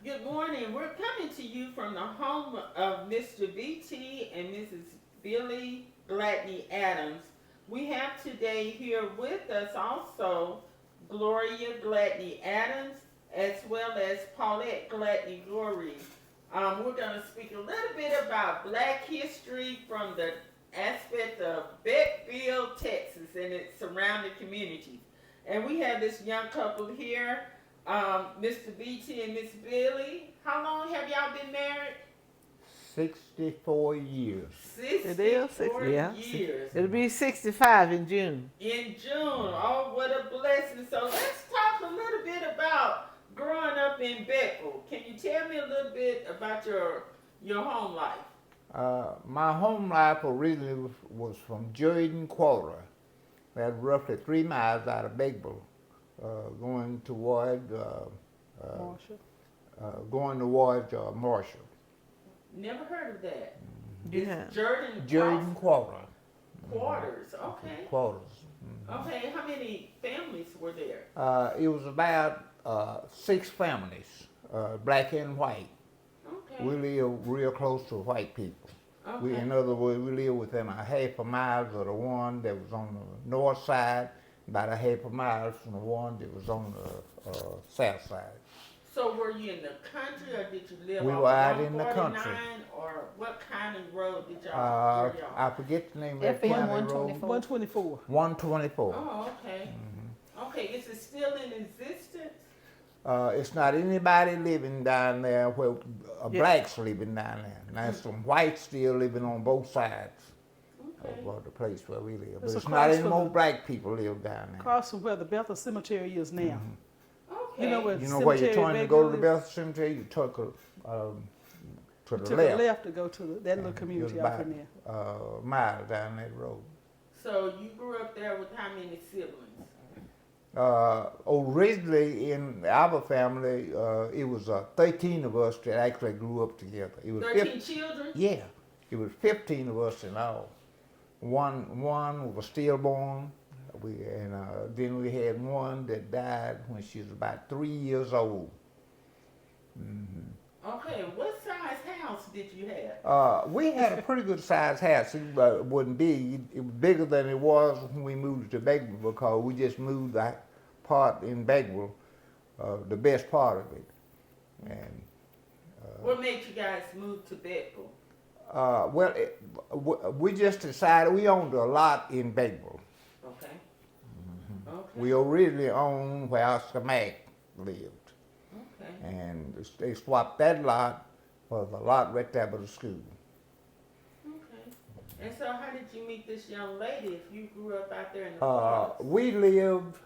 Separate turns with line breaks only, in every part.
Good morning. We're coming to you from the home of Mr. VT and Mrs. Billy Gladney Adams. We have today here with us also Gloria Gladney Adams as well as Paulette Gladney Gloria. We're going to speak a little bit about Black history from the aspect of Beckville, Texas, and its surrounding communities. And we have this young couple here, Mr. BT and Miss Billy. How long have y'all been married?
64 years.
It is
64
yeah.
years.
It'll be 65 in June.
In June. Oh, what a blessing. So let's talk a little bit about growing up in Beckville. Can you tell me a little bit about your home life?
My home life originally was from Jordan Quarter. That's roughly 3 miles out of Beckville, going toward
Marshall.
Marshall.
Never heard of that.
Yeah.
It's Jordan
Jordan Quarter.
Quarters. Okay.
Quarters.
Okay. How many families were there?
It was about 6 families, black and white.
Okay.
We live real close to white people.
Okay.
In other words, we live within a half a mile of the one that was on the north side, about a half a mile from the one that was on the south side.
So were you in the country or did you live
We
on
were out in the
149
country.
or what kind of road did y'all were y'all?
I forget the name of that
FM
county
124.
road.
124.
124.
Oh, okay. Okay, is it still in existence?
It's not anybody living down there where
Yeah.
blacks living down there. Now, some whites still living on both sides
Okay.
of the place where we live. But
It's
it's
across
not any
from
more
the-
black people live down there.
Across from where the Bethel Cemetery is now.
Okay.
You know where
You
the
know where you're
cemetery
trying to go to the
Beckville is?
Bethel Cemetery, you took to the
To
left.
the left to go to that little
It was
community off
about
in there.
a mile down that road.
So you grew up there with how many siblings?
Originally in our family, it was 13 of us that actually grew up together. It was
13 children?
Yeah, it was 15 of us in all. One was stillborn, then we had one that died when she was about 3 years old.
Okay, what size house did you have?
We had a pretty good sized house. It wasn't big. It was bigger than it was when we moved to Beckville because we just moved that part in Beckville, the best part of it. And
What made you guys move to Beckville?
we just decided we owned a lot in Beckville.
Okay. Okay.
We originally owned where Oscar Mack lived.
Okay.
And they swapped that lot for the lot right there by the school.
Okay. And so how did you meet this young lady if you grew up out there in the forest?
We lived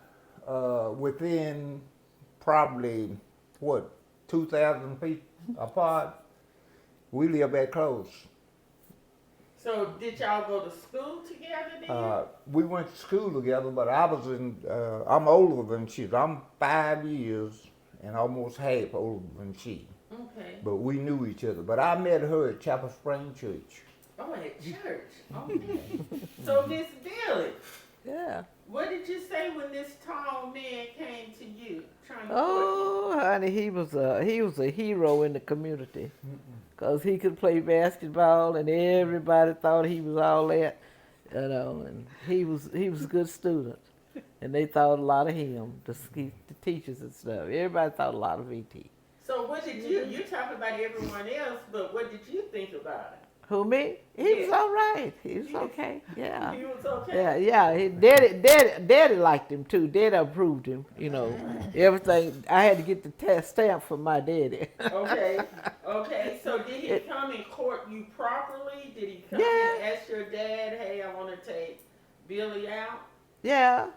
within probably, 2,000 feet apart. We lived that close.
So did y'all go to school together then?
We went to school together, but I'm older than she is. I'm 5 years and almost half older than she.
Okay.
But we knew each other. But I met her at Chapel Spring Church.
Oh, at church. Okay. So Miss Billy,
Yeah.
what did you say when this tall man came to you trying to
Oh, honey, he was a hero in the community, 'cause he could play basketball and everybody thought he was all that, and he was a good student, and they thought a lot of him, the teachers and stuff. Everybody thought a lot of VT.
So what did you talk about everyone else, but what did you think about it?
Who, me? He was
Yeah.
all right. He was okay. Yeah.
He was okay.
Yeah. Daddy liked him too. Daddy approved him. Everything. I had to get the test stamp from my daddy.
Okay. Okay. So did he come and court you properly? Did he come
Yeah.
and ask your dad, "Hey, I want to take Billy out"?
Yeah.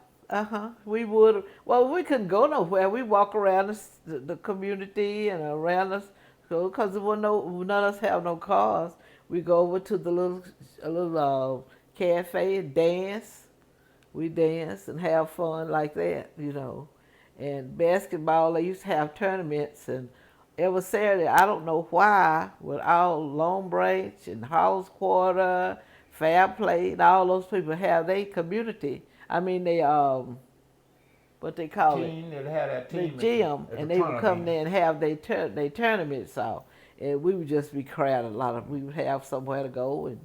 We would. Well, we couldn't go nowhere. We walk around the community and around us, because there were none of us have no cars. We go over to the little cafe and dance. We dance and have fun like that, And basketball, they used to have tournaments, and every Saturday, I don't know why, with all Long Branch and House Quarter, Fair Play, and all those people have their community. I mean, they what they call it,
team that had that
the
team
gym,
at
and
the
they would come
tournament.
there and have their tournaments off, and we would just be crowded a lot of. We would have somewhere to go, and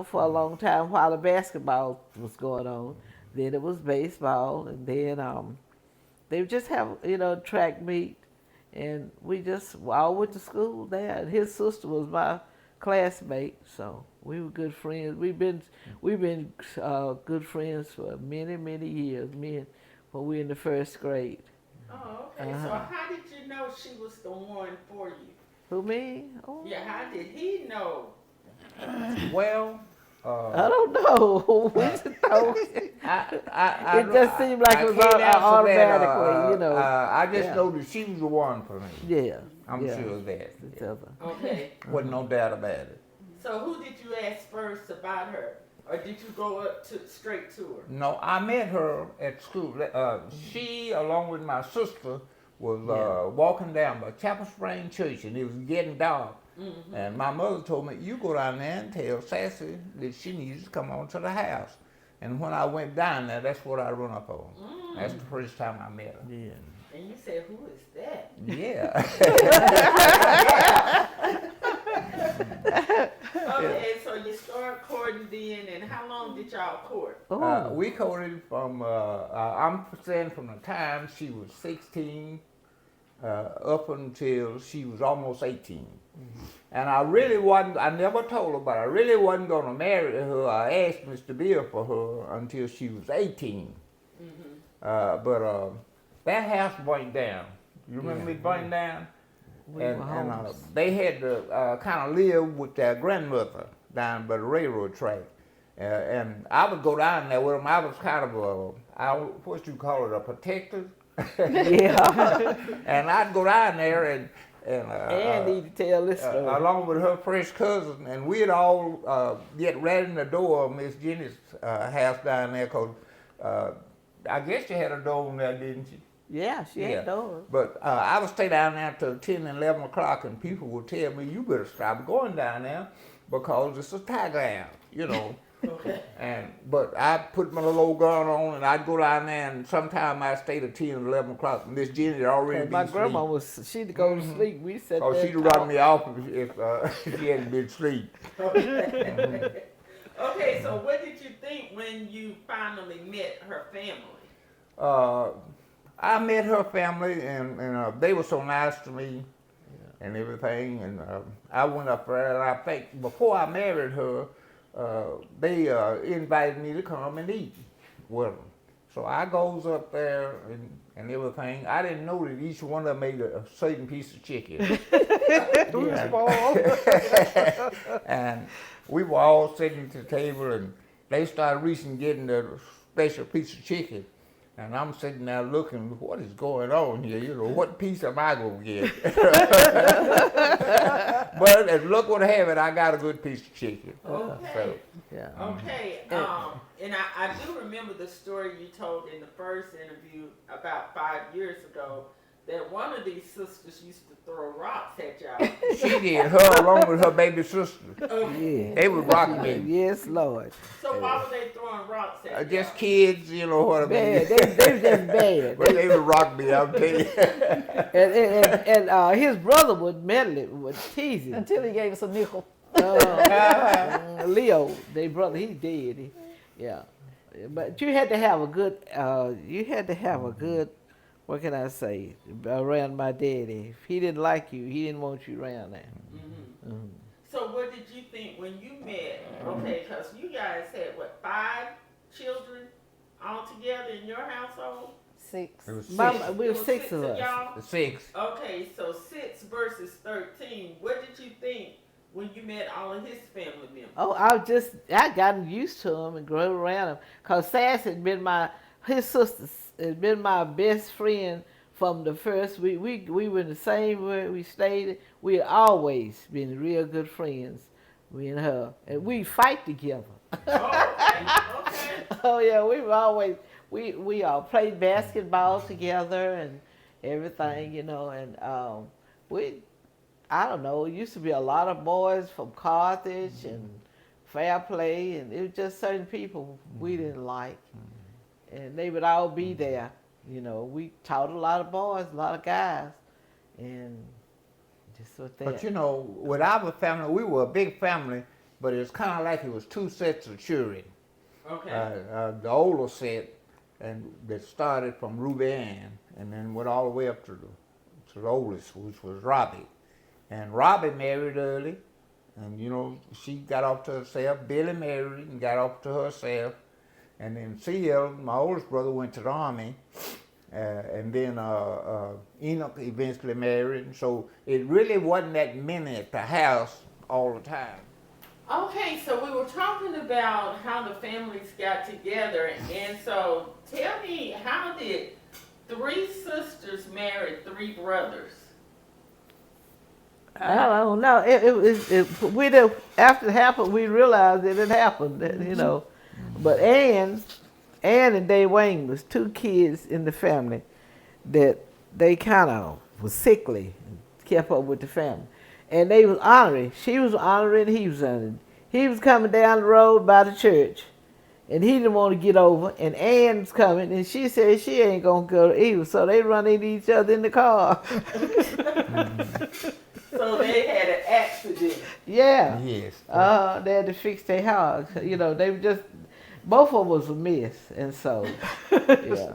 for a long time while the basketball was going on, then it was baseball, and then they would just have track meet, and we just all went to school there. And his sister was my classmate, so we were good friends. We've been good friends for many years. When we were in the first grade.
Oh, okay. So
Uh-huh.
how did you know she was the one for you?
Who, me? Oh,
Yeah, how did he know?
Well,
I don't know. We just thought it just seemed like it was
can't answer that,
automatically,
I just
Yeah.
know that she was the one for me.
Yeah.
I'm
yeah.
sure of that.
Each other.
Okay.
Wasn't no doubt about it.
So who did you ask first about her? Or did you go up straight to her?
No, I met her at school. She, along with my sister, was walking down by Chapel Spring Church, and it was getting dark.
Mm-hmm.
And my mother told me, you go down there and tell Sassy that she needs to come on to the house. And when I went down there, that's what I run up on.
Mm.
That's the first time I met her.
Yeah.
And you said, who is that?
Yeah.
Okay, so you start courting then, and how long did y'all court?
Oh.
We courted from, I'm saying from the time she was 16 up until she was almost 18.
Mm-hmm.
And I never told her, but I really wasn't going to marry her. I asked Mr. Bill for her until she was 18.
Mm-hmm.
But that house burnt down. You remember it burnt down?
We
And
were homeless.
they had to kind of live with their grandmother down by the railroad track. And I would go down there with them. I was kind of what you call it, a protector.
Yeah.
And I'd go down there and
need to tell this story.
along with her first cousin, and we'd all get right in the door of Miss Jenny's house down there, because I guess you had a door in there, didn't you?
Yeah, she had doors.
But I would stay down there till 10 and 11 o'clock, and people would tell me, you better stop going down there because it's a tiger out,
Okay.
But I'd put my little old gun on, and I'd go down there, and sometime I'd stay till 10 and 11 o'clock. Miss Jenny had already been
My grandma
asleep.
she'd go to sleep. We sat
Oh,
there.
she'd run me off if she hadn't been asleep.
Okay. Okay, so what did you think when you finally met her family?
I met her family, and they were so nice to me and everything. And I went up there, and I think before I married her, they invited me to come and eat with them. So I goes up there and everything. I didn't know that each one of them made a certain piece of chicken. And we were all sitting at the table, and they started reaching getting the special piece of chicken. And I'm sitting there looking, what is going on here? What piece am I going to get? But as luck would have it, I got a good piece of chicken.
Okay.
So,
Yeah.
Okay, and I do remember the story you told in the first interview about 5 years ago, that one of these sisters used to throw rocks at y'all.
she did, her along with her baby sister.
Okay.
Yeah.
They would rock me.
Yes, Lord.
So why were they throwing rocks at
Just
y'all?
kids, you know what I mean?
Bad. They was just bad.
But they would rock me, I'll tell you.
And his brother would meddle would tease him.
Until he gave us a nickel.
Leo, their brother, he's dead. Yeah. But you had to have a good, what can I say, around my daddy. If he didn't like you, he didn't want you around there.
Mm-hmm. So what did you think when you met? Okay, because you guys had, 5 children all together in your household?
6.
It was six.
Mama, we
It
were
was
6 of us.
y'all?
6.
Okay, so 6 versus 13. What did you think when you met all of his family members?
Oh, I gotten used to him and grew around him. Cause Sass had been his sister had been my best friend from the first. We were in the same where we stayed. We had always been real good friends, me and her, and we fight together.
Oh, okay.
Oh yeah, we were always we all played basketball together and everything, and I don't know, it used to be a lot of boys from Carthage and Fair Play, and it was just certain people we didn't like, and they would all be there You know, we taught a lot of boys, a lot of guys, and just with that.
But you know, with our family, we were a big family, but it's kind of like it was two sets of children.
Okay.
The older set, and that started from Ruby Ann, and then went all the way up to the oldest, which was Robbie. And Robbie married early, and you know, she got off to herself. Billy married and got off to herself. And then CL, my oldest brother, went to the Army. And then Enoch eventually married. And so it really wasn't that many at the house all the time.
Okay, so we were talking about how the families got together, and so tell me, how did 3 sisters marry 3 brothers?
I don't know. After it happened, we realized that it happened. That, you know, but Ann and Dave Wayne was 2 kids in the family that they kind of was sickly and kept up with the family, and they was honoring. She was honoring. He was honoring. He was coming down the road by the church, and he didn't want to get over. And Ann's coming, and she said she ain't gonna go either. So they run into each other in the car.
So they had an accident.
Yeah.
Yes.
They had to fix their house. You know, they were just, both of them was a mess. And so, yeah.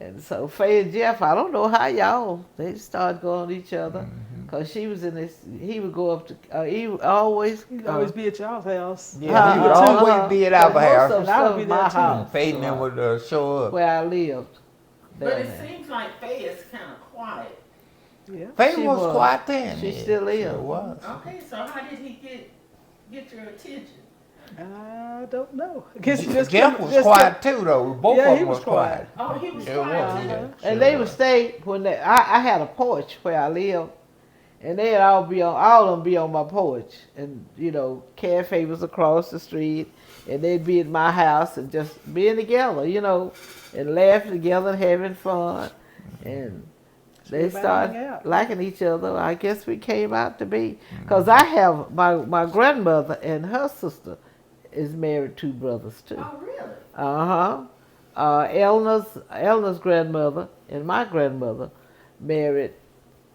And so Faye and Jeff, I don't know how they started going at each other. Because she was in this, he would go up to, he would always.
He'd always be at y'all's house.
Yeah, he would always be at our
Most
house.
of
And I would
stuff
be
in
there
my
too.
house.
Faye and them would show up.
Where I lived.
But
down
it
there.
seems like Faye is kind of quiet.
Yeah.
Faye
She
was
was.
quiet then.
She
yeah.
still is.
Sure was.
Okay, so how did he get your attention?
I don't know. I guess you just
Jeff was quiet too, though. Both
Yeah,
of
he
them
was
was quiet.
Oh, he was
Sure
quiet
was,
too.
yeah.
And
Sure
they would
was.
stay when I had a porch where I lived, and they'd all of them be on my porch, and you know, cafe was across the street, and they'd be at my house and just being together, you know, and laughing together and having fun, and they
Everybody hang
started
out.
liking each other. I guess we came out to be, because I have my grandmother and her sister is married 2 brothers too.
Oh, really?
Eleanor's grandmother and my grandmother married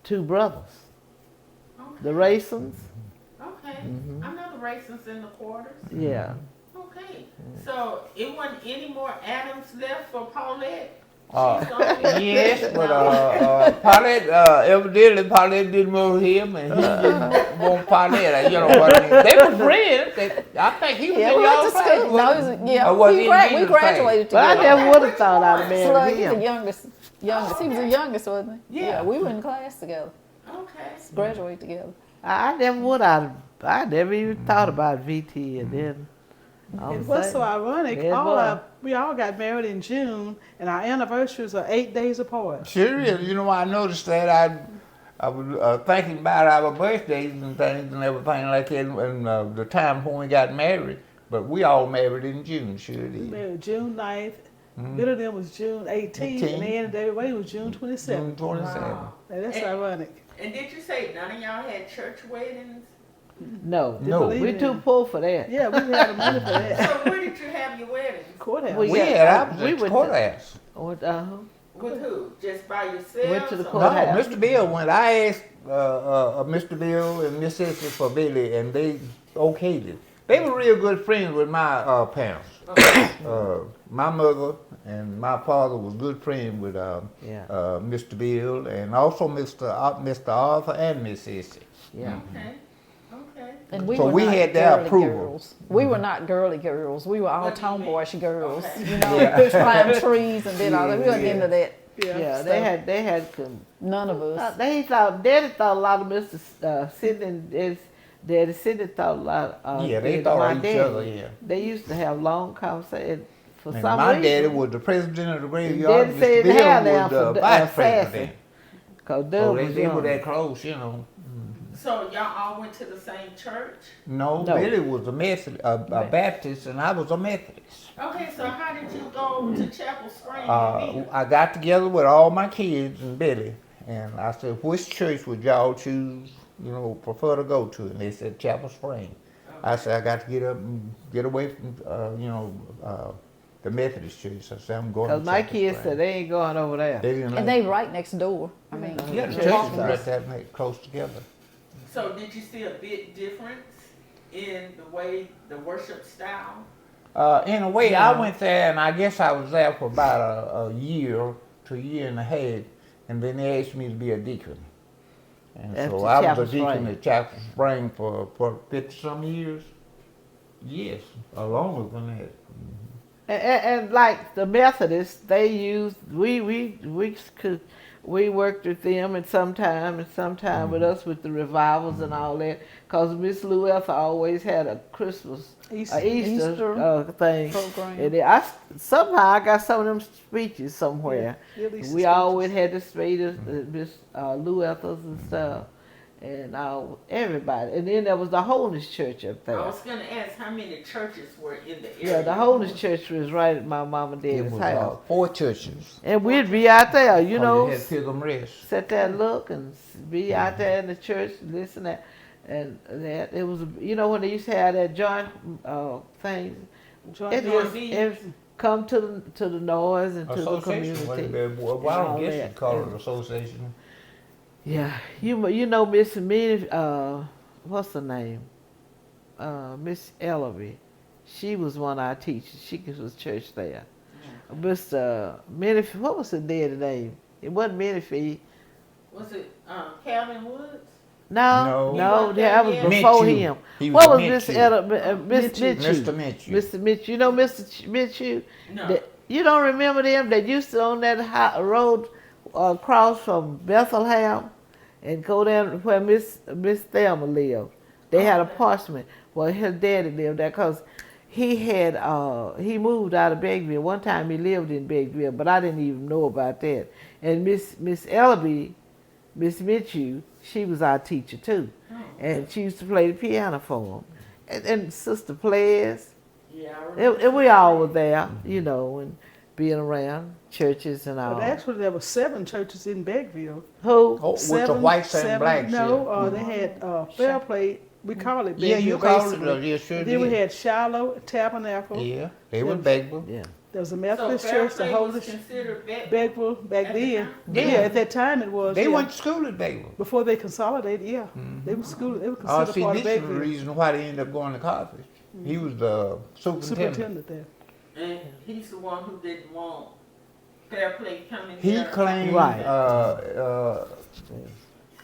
2 brothers.
Okay.
The Raisins.
Okay. I know the raisins in the quarters.
Yeah.
Okay. So it wasn't any more Adams left for Paulette?
Yes, but Paulette, evidently Paulette didn't want him, and he didn't want Paulette. You know what I mean? They were friends. I think he was
Yeah,
in
we
y'all
went to
class.
school. No, he was, yeah,
Or was he in
we
Jesus'
graduated
But I
together.
never would have thought I'd have
Slug,
married
he's the
him.
youngest. He was the youngest, wasn't he?
Yeah.
We were in class together.
Okay.
Graduated together.
I never would have. I never even thought about VT, and then
It was so ironic.
It was.
We all got married in June, and our anniversaries are 8 days apart.
Sure is. You know, I noticed that. I was thinking about our birthdays and things and everything like that, and the time when we got married. But we all married in June, sure it
We
is.
married June 9th. Bill and them was June 18th, and Ann and David Wayne was June 27th.
June 27th.
Wow.
Now, that's
And-
ironic.
And did you say none of y'all had church weddings?
no,
No.
we're too poor for that.
Yeah, we didn't have the money for
So
that.
where did you have your weddings?
Courthouse.
We-
We
Yeah,
had ours
we
at the
went
courthouse.
With who? Just by yourself?
Went to the
No,
courthouse.
Mr. Bill went. I asked Mr. Bill and Miss Sister for Billy, and they okayed it. They were real good friends with my parents. My mother and my father was good friends with
Yeah.
Mr. Bill and also Mr. Arthur and Miss Sissy.
Yeah.
Okay. Okay.
And we
So
were
we
not
had their
girly
approval.
girls. We were not girly girls. We were all
What do you mean?
tomboyish girls.
Okay.
You know,
Yeah.
climbed trees and did all that. We wasn't
Yeah.
into that.
Yeah,
stuff.
they had some.
None of us.
Daddy thought a lot of Mr. Sidney and Daddy Sidney thought a lot.
Yeah, they
Daddy-
thought
my
of each
daddy.
other. Yeah.
They used to have long conversations. For
And
some
my
reason,
daddy was the president of the graveyard.
Daddy
Mr.
said
Bill
hell now
was
for
the
the
vice
assassin.
president.
Cause
So
Doug
they
was
were
young.
that close, you know.
So y'all all went to the same church?
No,
No.
Billy was a Methodist, a Baptist, and I was a Methodist.
Okay, so how did you go to Chapel Spring and meet?
I got together with all my kids and Billy, and I said, which church would y'all choose, prefer to go to? And they said Chapel Spring. I said, I got to get up and get away from, the Methodist church. I said, I'm going
Cause
to
my
Chapel
kids
Springs.
said they ain't going over there.
They didn't like
And they
it.
right next door. I mean,
Yeah, the
church
churches
is
right there close together.
So did you see a big difference in the way the worship style?
In a way,
Yeah.
I went there, and I guess I was there for about a year to a year and a half, and then they asked me to be a deacon. And
At
so
the
I
Chapel
was a deacon
Spring.
at Chapel Spring for 50-some years. Yes, longer than that.
And like the Methodists, they used we worked with them and sometime with us with the revivals and all that. Cause Miss Louetta always had a Christmas,
Easter.
Easter thing.
program.
And somehow I got some of them speeches somewhere.
Yeah, Easter
We
speeches.
always had the speeches, Miss Louetta's and stuff, and everybody. And then there was the Holiness Church up
I
there.
was gonna ask how many churches were in the area.
Yeah, the Holiness Church was right at my mom and
It
dad's
was
house.
4 churches.
And we'd be out there, you
Oh,
know,
they had Pilgrim Rest.
sit there and look and be out there in the church, listen to, and that it was, you know, when they used to have that joint thing,
Joint
it
meeting.
was it come to the noise and to the
Association.
community.
Well, I
and
don't
all
guess you
that.
call it association.
Yeah, you know Miss what's her name? Miss Ellerby. She was one of our teachers. She was church there. Mr. Menifee, what was her dad's name? It wasn't Menifee.
Was it Calvin Woods?
No,
No.
that was
Mitchell.
before him.
He
What was
Mitchell.
Miss Mitchell?
Mr. Mitchell.
Mr. Mitchell. You know Mr. Mitchell?
No.
You don't remember them? They used to on that road across from Bethlehem and go down where Miss Thelma lived. They had an apartment. Well, his daddy lived there because he moved out of Beckville. One time he lived in Beckville, but I didn't even know about that. And Miss Ellerby, Miss Mitchell, she was our teacher too. And she used to play the piano for him. And Sister Players.
Yeah, I remember.
We all were there, you know, and being around churches and all.
But actually, there were 7 churches in Beckville.
Who?
Oh, with the whites and blacks.
No, they had Fair Play. We call it Beckville.
Yeah, you call it.
basically.
Yeah, sure
Then we
did.
had Shiloh, Tabernacle.
Yeah, they were Beckville.
Yeah.
There was a
So
Methodist
Fair
church, the
Play was
Holy
considered
Beckville back
At the
then.
time?
Yeah.
Yeah.
At that time it was.
They
yeah.
went to school at Beckville.
Before they consolidated, yeah. They were school. They were
Oh,
considered
see,
part of
this is the
Beckville.
reason why they ended up going to college. He was the superintendent.
Superintendent there.
And he's the one who didn't want Fair Play coming
He
there.
claimed
Right.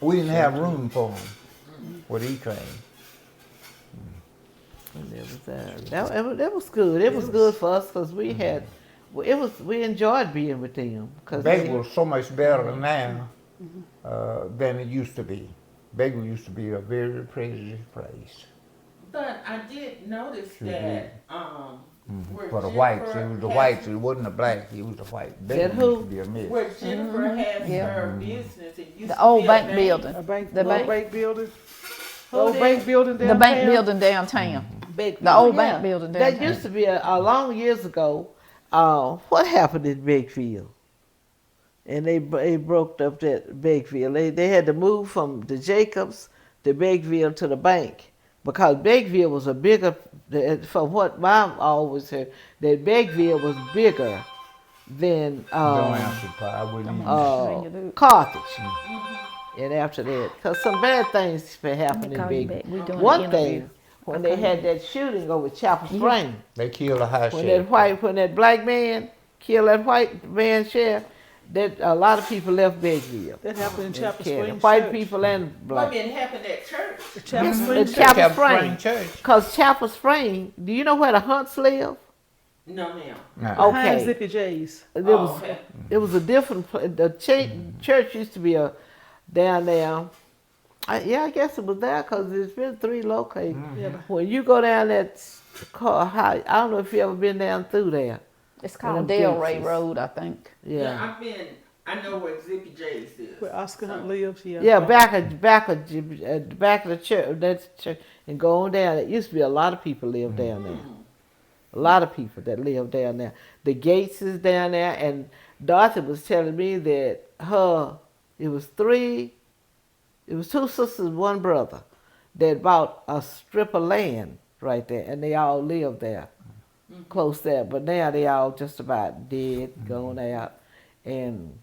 we didn't have room for him. What he claimed.
And that was good. It was good for us because we enjoyed being with them.
Beckville was so much better now than it used to be. Beckville used to be a very prejudiced place.
But I did notice
Sure
that where
For the
Jennifer
whites, it was the
has-
whites. It wasn't the blacks. It was the whites.
That
Beckville
who?
used to be a mess.
Where Jennifer has
Yeah.
her business, it used
The
to
old
be a
bank building.
A bank,
The
the old
bank-
bank building.
Who
Old
did?
bank building downtown.
The bank building downtown. The old bank building
That
downtown.
used to be a long years ago. What happened in Beckville? And they broke up that Beckville. They had to move from the Jacobs to Beckville to the bank because Beckville was a bigger. From what I always heard, that Beckville was bigger than
Don't answer, Pa. I wouldn't even.
Carthage. And after that, because some bad things been happening in
Call you
Beckville.
back. We doing
One
an
thing,
interview.
when they had that shooting over Chapel Spring,
They killed a high
when
sheriff.
that black man killed that white man sheriff, that a lot of people left Beckville.
That happened in Chapel
Canada.
Springs
White
Church.
people and
What
black.
didn't happen at church?
The Chapel
Yes,
Springs
the
Church.
Chapel
Spring
Spring.
Church.
Because Chapel Spring, do you know where the Hunts live?
No, ma'am.
Nah.
Okay.
Behind Zippy J's.
Okay.
It was a different place. The church used to be down there. I guess it was there because there's been 3 located.
Yeah,
When you go down that car, I don't know if you ever been down through there.
It's
One
called
of them
Delray
gates.
Road, I think.
Yeah.
I know where Zippy J's is.
where Oscar Hunt lives. Yeah.
Yeah, back of the church, that church, and going down. It used to be a lot of people lived down there. A lot of people that lived down there. The Gates is down there, and Dorothy was telling me that it was 2 sisters, 1 brother, that bought a strip of land right there, and they all lived there. close there. But now they all just about dead, gone out. And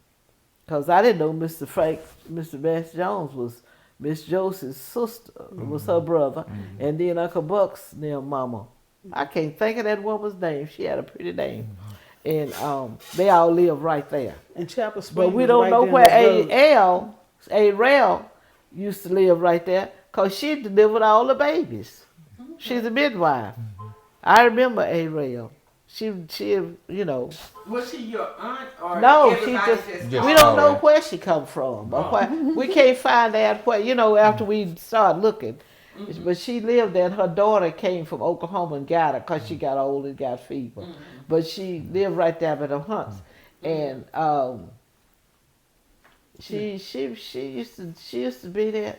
because I didn't know Mr. Bass Jones was Miss Joseph's sister, was her brother, and then Uncle Buck's their mama. I can't think of that woman's name. She had a pretty name. And they all live right there.
And Chapel Springs.
But we
was
don't
right
know
down
where
the road.
A-Rail used to live right there because she delivered all the babies. She's a midwife. I remember A-Rail. She, you know.
Was she your aunt or
No, she
everybody
just,
Just
we don't know
alright.
where she come from. Or where, we can't find out where, you know, after we start looking. But she lived there, and her daughter came from Oklahoma and got her because she got old and got fever. But she lived right there by the Hunts. And she used to be there,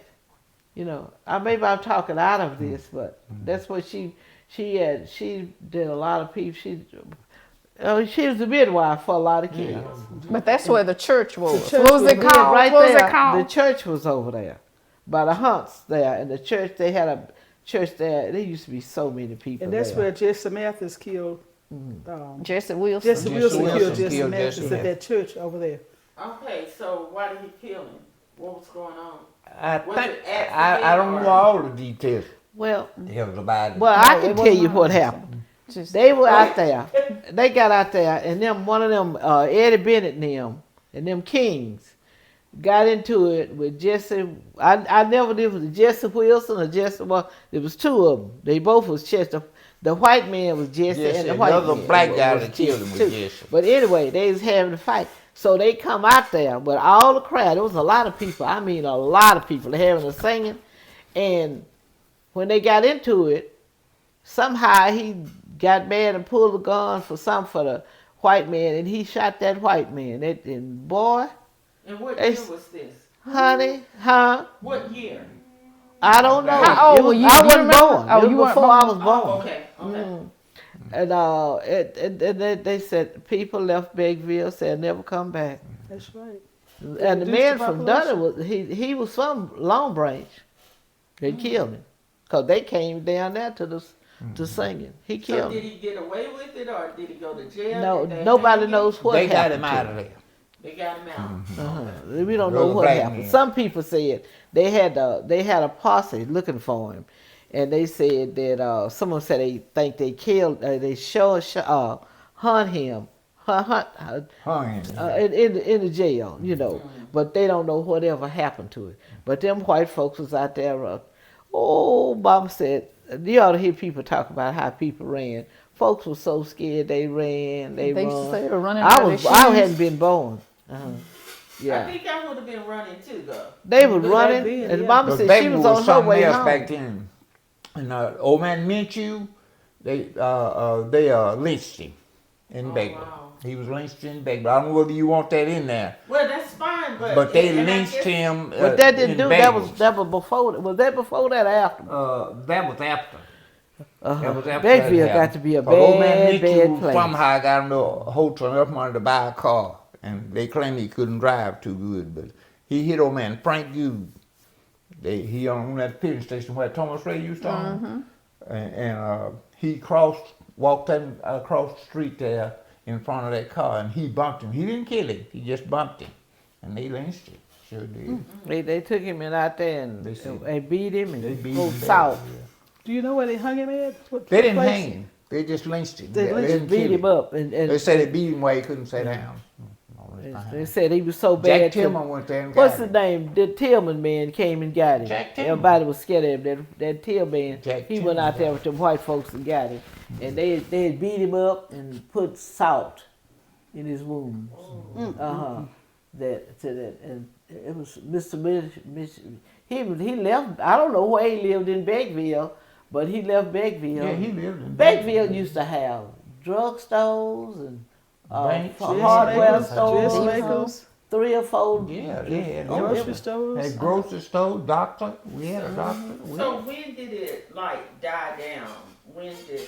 you know. Maybe I'm talking out of this, but that's what she did a lot of people. She was a midwife for a lot of kids.
But that's where the church was.
church
What was it
Yeah,
called?
right
What was
there.
it called?
The church was over there, by the Hunts there, and the church. They had a church there. There used to be so many people.
And that's
there.
where Jesse Mathis killed.
Jesse Wilson.
Jesse Wilson killed Jesse
killed
Mathis
Jesse
at that church over there.
Okay, so why did he kill him? What was going on?
I
Was
think
it accident
I don't
or-
know all the details.
Well,
It was about it.
well,
No,
I
it
can tell
wasn't
you what
mine.
happened.
Just-
They were out there. They got out there, and one of them, Eddie Bennett and them Kings, got into it with Jesse. I never knew if it was Jesse Wilson or Jesse. Well, there was two of them. They both was Chester. The white man was Jesse,
Jesse,
and the white
another
man
black
was
guy that killed him was
too.
Jesse.
But anyway, they was having a fight. So they come out there with all the crowd. There was a lot of people. I mean, a lot of people. They having a singing, and when they got into it, somehow he got mad and pulled a gun for the white man, and he shot that white man. And boy,
And what
They-
year was this?
honey, huh?
What year?
I don't know.
How old
It was-
were you?
I
Do you
wasn't
remember?
born.
Oh,
It was
you weren't
before I
born?
was born.
Oh, okay, okay.
And they said people left Beckville, said never come back.
That's right.
And the
Reduced
man
the
from
population.
Dunner he was from Long Branch. They killed him because they came down there to singing. He
So
killed
did
him.
he get away with it or did he go to jail?
No,
Did they
nobody
hang him?
knows what
They got
happened
him
to
out
him.
of there.
They got him out.
Uh-huh. We don't know
Brother
what
Black
happened.
man.
Some people said they had a posse looking for him, and they said that someone said they think they killed. They hunt him,
Hung him.
in the jail, you know. But they don't know whatever happened to it. But them white folks was out there. Mama said you ought to hear people talk about how people ran. Folks were so scared they ran. They
They used to
run.
say they were running
I
out of
was.
their
I
shoes.
hadn't been born.
I
Yeah.
think I would have been running too, though.
They were
Back
running,
then,
and
yeah.
Mama
But
said
baby
she was
was
on her
something
way
else
home.
back then. And old man Minshew, they lynched him in Beckville.
wow.
He was lynched in Beckville. I don't know whether you want that in there,
Well, that's fine,
but they
and I
lynched
guess-
him.
But that didn't
in
do.
Beckville.
That was before. Was that before that or after?
That was after. That was after
Beckville
that
got
happened.
to be a
But old man
bad
Mitchell
place.
somehow got into a hotel enough money to buy a car, and they claim he couldn't drive too good, but he hit old man Frank Good. He on that filling station where Thomas Ray used to own, and he walked across the street there in front of that car, and he bumped him. He didn't kill him. He just bumped him, and they lynched him. Sure did.
They took him in out there and
They said-
they beat him and
They beat
go
him bad,
south.
yeah.
Do you know where they hung him at? What
They didn't
place?
hang him. They just lynched him.
They lynched
didn't
Beat
kill
him up and
They said they beat him while he couldn't sit down.
they said he was so
Jack
bad.
Tillman went there and
What's
got
his
him.
name? The Tillman man came and got him.
Jack Tillman.
Everybody was scared of him. That Tillman,
Jack
he went
Tillman.
out there with them white folks and got him. And they had beat him up and put salt in his wounds. And it was Mr. He left. I don't know where he lived in Beckville, but he left Beckville.
Yeah, he lived in
Beckville used to have drugstores and
Banks,
hardware
Dressmakers,
stores,
dressmakers,
3 or 4.
Yeah, they had
grocery stores.
Had grocery store, doctor. We had a doctor.
So when did it like die down? When did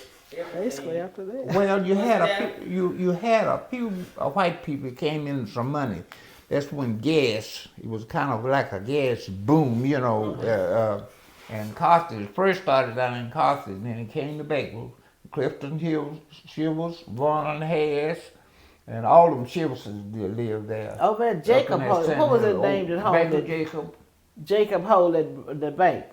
Basically
everything?
after that.
Well, you had
that-
you had a few white people came in with some money. That's when gas. It was kind of like a gas boom, you know. And Carthage first started down in Carthage, then it came to Beckville, Clifton Hills, Shivers, Vernon Harris, and all them Shiverses live there.
Oh man, Jacob
Up in that
Hole.
Sand
What was
Hill,
his name at home?
Banker
That
Jacob.
Jacob Hole at the bank.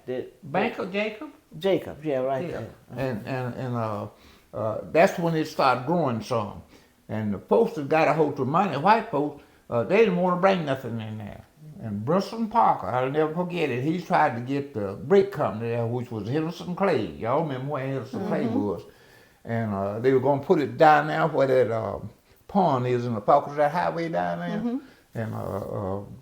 Banker Jacob?
Jacob, yeah, right
Yeah.
there.
And that's when it started growing some. And the folks that got a hold of money, white folks, they didn't want to bring nothing in there. And Brunson Parker, I'll never forget it, he tried to get the brick company there, which was Henderson Clay. Y'all remember where Henderson Clay was. And they were going to put it down there where that pond is in the Falkers Highway down there. And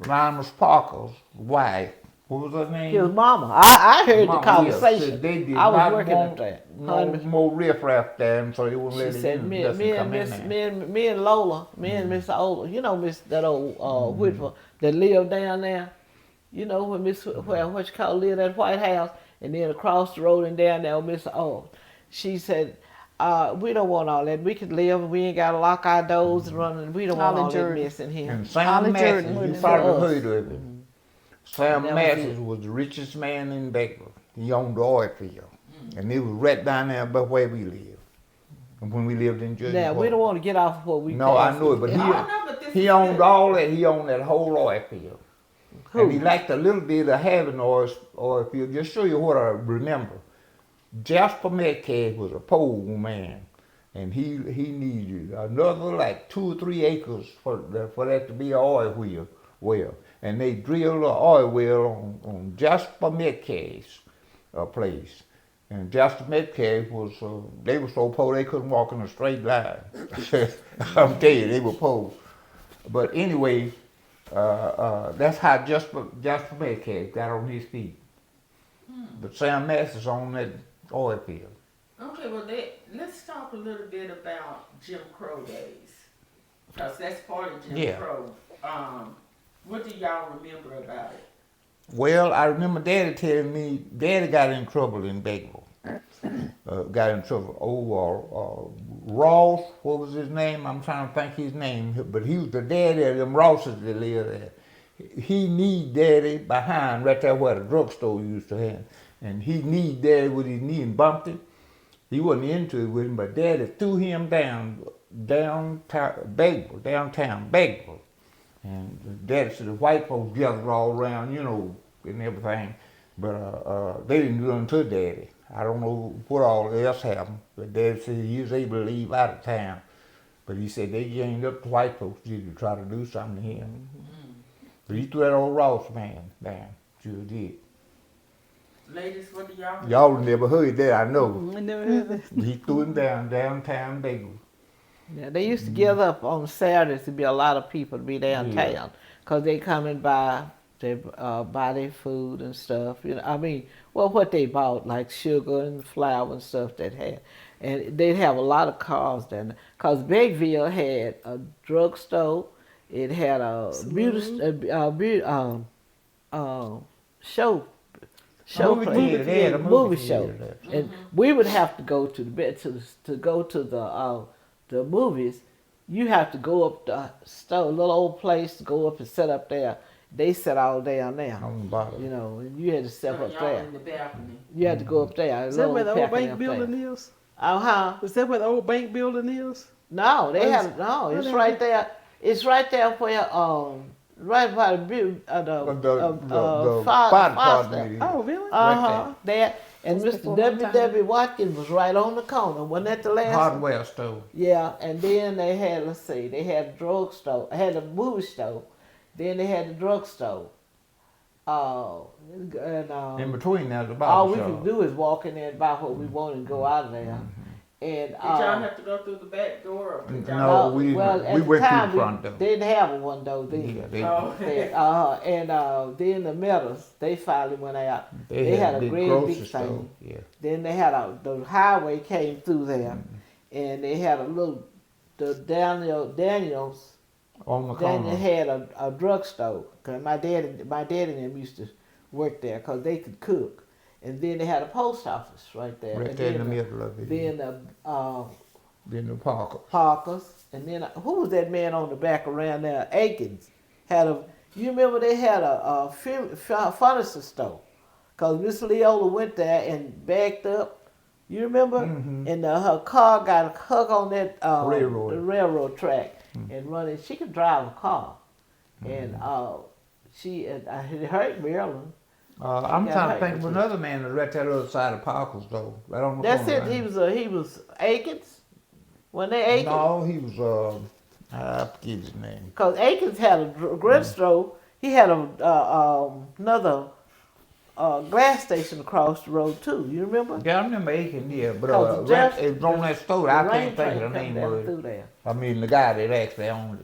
Linus Parker's wife, what was her name?
His mama. I heard
Mama,
the conversation.
yes, they did
I was
not
working
want
up there.
No more riffraff there, and so they wouldn't
She
let
said,
it
me
come in there.
and Lola, me and Miss Ola, you know, Miss that old Whitford that lived down there. You know, when Miss what you call lived at White House, and then across the road and down there, Miss Ola. She said, we don't want all that. We can live. We ain't got to lock our doors and run. And we don't want
Holly
all
Jordan.
that mess in here.
And Sam
Holly
Matthews,
Jordan
you
wouldn't
probably
for us.
heard of him. Sam
That was
Matthews
it.
was the richest man in Beckville. He owned the oil field. And it was right down there by where we lived. And when we lived in Jersey.
Now we don't want to get off of what we.
No, I
passed.
know it, but
I don't know, but this
he
is
owned
good.
all that. He owned that whole oil field.
Who?
And he liked a little bit of having oil field. Just show you what I remember. Jasper Metcalf was a poor man, and he needed another like 2 or 3 acres for that to be an oil well. And they drilled an oil well on Jasper Metcalf's place. And Jasper Metcalf was, they were so poor they couldn't walk in a straight line. I'm telling you, they were poor. But anyway, that's how Jasper Metcalf got on his feet. But Sam Masters on that oil field.
Okay, well, let's talk a little bit about Jim Crow days, because that's part of Jim
Yeah.
Crow. What do y'all remember about it?
Well, I remember Daddy telling me Daddy got in trouble in Beckville. Got in trouble. Ross, what was his name? I'm trying to think his name, but he was the daddy of them Rosses that lived there. He need Daddy behind right there where the drugstore used to have. And he need Daddy with his knee and bumped him. He wasn't into it with him, but Daddy threw him downtown Beckville. And Daddy said the white folks gathered all around, you know, and everything. But they didn't do nothing to Daddy. I don't know what all else happened, but Daddy said he was able to leave out of town. But he said they ganged up the white folks to try to do something to him. But he threw that old Ross man down. Sure did.
Ladies, what do y'all remember?
Y'all never heard that, I know.
I never heard that.
He threw him downtown Beckville.
Yeah, they used to gather up on Saturdays to be a lot of people to be downtown, because they come and buy their food and stuff. You know, I mean, well, what they bought, like sugar and flour and stuff that had. And they'd have a lot of cars down there. Because Beckville had a drugstore, it had a show
Movie
place,
theater, they had a
movie
movie
show.
theater there.
And we would have to go to the movies. You have to go up the store, little old place, to go up and sit up there. They sit all down there,
On the bottom.
you know, and you had to step
So
up
y'all
there.
in the balcony.
You had to go up there.
Is that where the old bank building is?
Is
That where the old bank building is?
No, they
What
have
is-
no.
what
It's
is
right
it?
there. It's right there where right by the
fire
Foster.
department.
Oh, really?
Uh-huh. There. And
That's
Mr.
before my time.
W. Watkins was right on the corner. Wasn't that the last one?
Hardware store.
Yeah, and then they had, they had a drugstore. Had a movie store. Then they had the drugstore.
In between there's a
all
barber
we
shop.
could do is walk in there and buy what we wanted and go out of there. And
Did y'all have to go through the back door? Or did
No,
y'all
we
well,
didn't.
at
We
the
went through
time,
the front door.
They didn't have one though then.
Yeah, they,
Oh,
And then the Meadows, they finally went out.
they
had a
big
great
grocery
big
store.
thing.
Yeah.
Then they had the highway came through there, and they had the Daniels.
On the
Daniel
corner.
had a drugstore. Cause my dad and them used to work there because they could cook. And then they had a post office right there.
Right
and
there in
then
the middle of it.
Then
Then the Parker.
Parkers, and then who was that man on the back around there? Aikens had a. You remember they had a furniture store, cause Miss Leola went there and backed up. You remember?
Mhm.
And her car got hung on that
Railroad.
the railroad track and running. She could drive a car, and it hurt Maryland.
I'm
got
trying to
hurt
think of
with
another man that's right there on the other side of Parkers though. Right on the
That's
corner
it.
line.
He was Akins. When they Akins,
No, he was I forget his name.
because Akins had a grid stroke. He had another gas station across the road too. You remember?
Yeah, I remember Aiken, yeah, but
Cause the Jeff-
it was on that store.
The
I
rain
can't think
train
of the
come
name
down
of it.
through there.
I mean, the guy that actually owned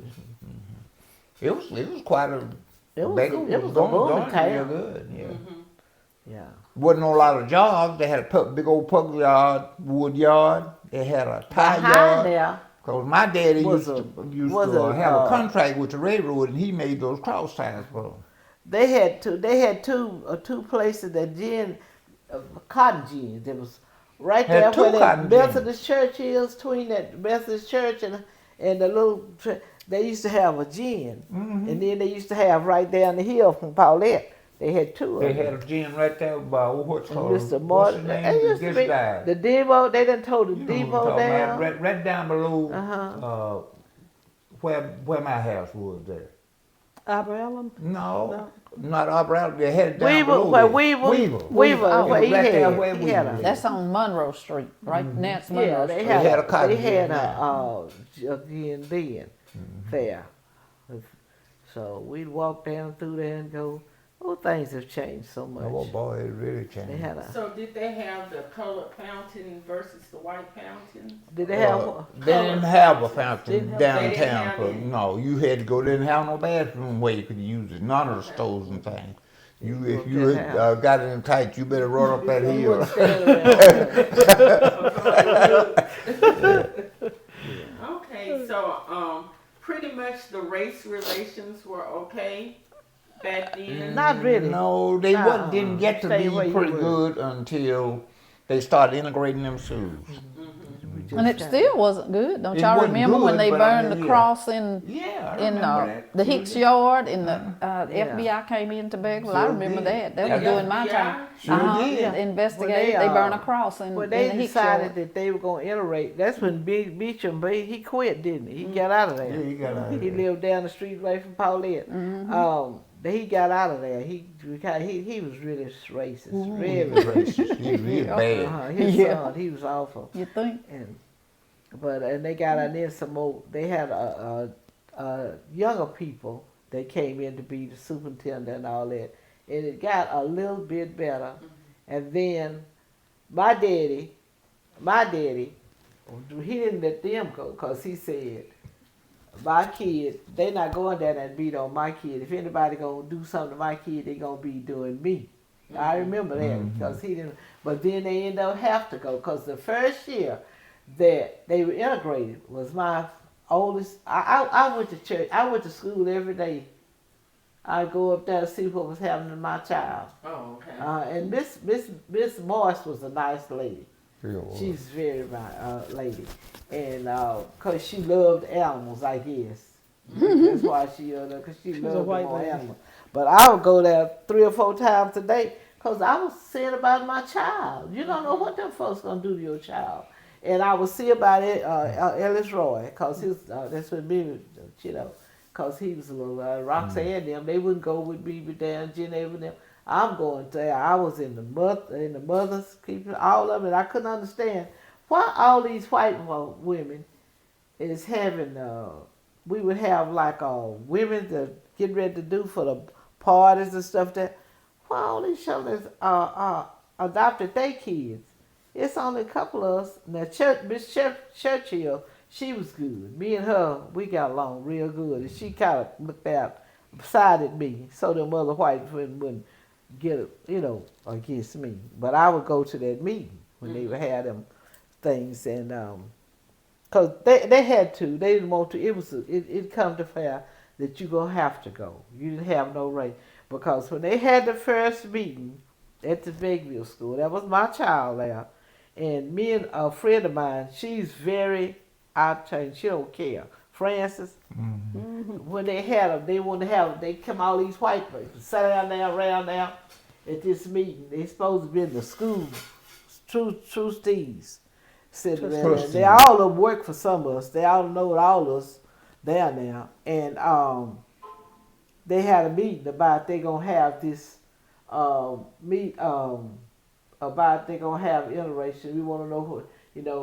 it. It was quite a.
It was
Beckville
a booming
real
town.
good. Yeah,
Yeah.
wasn't no lot of jobs. They had a big old public yard, wood yard. They had a tie
Behind
yard.
there
Cause my daddy
was
used
was
to
a,
have
uh,
a contract with the railroad, and he made those cross ties for them.
they had two places that cotton gins. There was right
Had
there
two
where that
cotton gins.
Methodist church is, between that Methodist church and the little. They used to have a gin, and then they used to have right down the hill from Paulette. They had two
They
of them.
had a gym right there by what's
And
called
Mr.
what's
Martin,
the name?
it used to
This
be
guy.
the depot. They done tore the
You know what I'm
depot
talking
down.
about, right down below
Uh-huh.
where my house was there.
Abraham?
No, not up around. They had it down
Weaver,
below
where
there.
Weaver,
Oh,
where
right
he
there
had,
where
he had
Weaver
a,
That's on Monroe Street, right? Now it's Monroe
yeah, they
Street.
had,
They had a cotton
they had
gin
a gin fair. So we'd walk down through there and go. Oh, things have changed so much.
Oh boy, it really changed.
They had a.
So did they have the colored fountain versus the white fountain?
Did they have?
They didn't have a fountain
Didn't have-
they didn't
downtown.
have
For,
it.
no, you had to go. They didn't have no bathroom where you could use it. None of the stores and things. You, if you
Didn't have.
got it in tight, you better run up that
You
hill.
wouldn't stand around.
Okay, so pretty much the race relations were okay back then.
Not really.
No, they
Nuh-uh.
didn't get to
Stay where
be
you
pretty
were.
good until they started integrating them schools.
And it still wasn't good. Don't
It
y'all
wasn't
remember when
good,
they
but I
burned
mean,
the
yeah.
cross in
Yeah, I
in
remember that.
the Hicks yard and the
Yeah.
FBI came into Beckville? I
Sure
remember
did.
that. That
Yeah.
was during my time.
Sure did.
Yeah.
Investigate.
When
They burned a cross in,
When
in
they
the Hicks
decided
yard.
that they were going to iterate, that's when Beecham, he quit, didn't he? He got out of there.
Yeah, you got out of
He
there.
lived down the street right from Paulette. He got out of there. He was really racist,
He
really.
was racist. He was really bad.
His
Yeah.
son, he was awful.
You think?
And they got and then some more. They had younger people that came in to be the superintendent and all that, and it got a little bit better. And then my daddy, he didn't let them go because he said, my kid, they not going down and beat on my kid. If anybody gonna do something to my kid, they gonna be doing me. I remember that because he didn't. But then they ended up have to go because the first year that they were integrated was my oldest. I went to church. I went to school every day. I'd go up there to see what was happening to my child.
Oh, okay.
And Miss Morse was a nice lady.
Sure was.
She's very nice lady, and cause she loved animals, I guess. That's why she, cause she
was a
loved
white
them on
lady.
animals. But I would go there 3 or 4 times a day, cause I was seeing about my child. You don't know what them folks gonna do to your child. And I would see about it, Ellis Roy, cause his that's what me, cause he was a little Roxanne them. They wouldn't go with me, but down Geneva and them. I'm going there. I was in the mothers keeping all of it. I couldn't understand why all these white women is having. We would have like women to get ready to do for the parties and stuff. That why all these shelters adopted their kids. It's only a couple of us. Now, Miss Churchill, she was good. Me and her, we got along real good. And she kind of looked out, sided me, so them other white women wouldn't get, against me. But I would go to that meeting when they would have them things, and cause they had to. They didn't want to. It come to fair that you gonna have to go. You didn't have no right, because when they had the first meeting at the Beckville school, that was my child there, and me and a friend of mine, she's very outside. She don't care. Francis, when they had them, they wanted to have them. They come all these white people, sat down there, around there at this meeting. They supposed to be in the school trustees sitting there.
Trustees.
They all of them work for some of us. They all know all of us there now. And they had a meeting about they gonna have this about they gonna have interracial. We want to know who,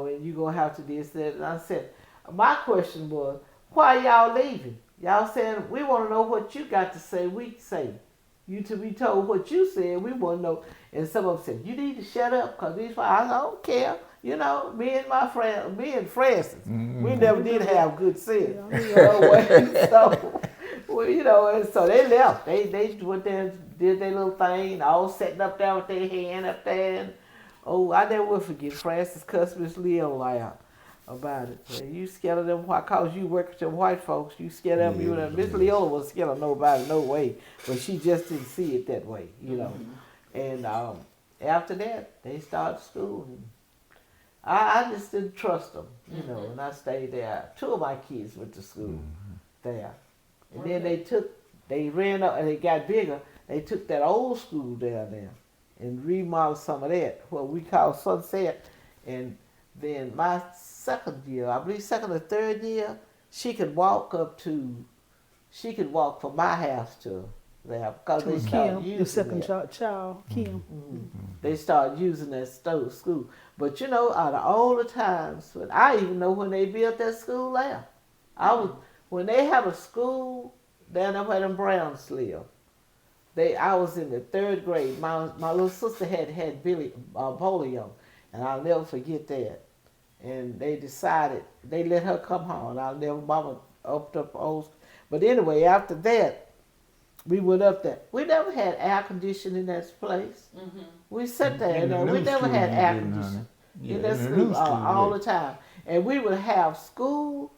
and you gonna have to this that. And I said, my question was, why y'all leaving? Y'all saying we want to know what you got to say. We say, you to be told what you said. We want to know. And some of them said, you need to shut up because these. I don't care. Me and my friend, me and Francis, we never did have good sense. So, and so they left. They went there and did their little thing, all sitting up there with their hand up there. And, I never will forget Francis cussed Miss Leo out about it. So you scared of them white, cause you work with them white folks. You scared of them. Miss Leo was scared of nobody, no way. But she just didn't see it that way, And after that, they started school. And I just didn't trust them, and I stayed there. 2 of my kids went to school there. And then they ran up and they got bigger. They took that old school down there and remodeled some of that, what we call Sunset. And then my second year, I believe second or third year, she could walk from my house to there because they started
Kim,
using
your second
that.
child, Kim.
They started using that school. But out of all the times, I even know when they built that school there. When they have a school down there where them Browns live. I was in the 3rd grade. My little sister had Billye polio, and I'll never forget that. And they decided they let her come home. Mama opened up old. But anyway, after that, we went up there. We never had air conditioning in that place. We sat there and we never had air conditioning in that school all the time. And we would have school.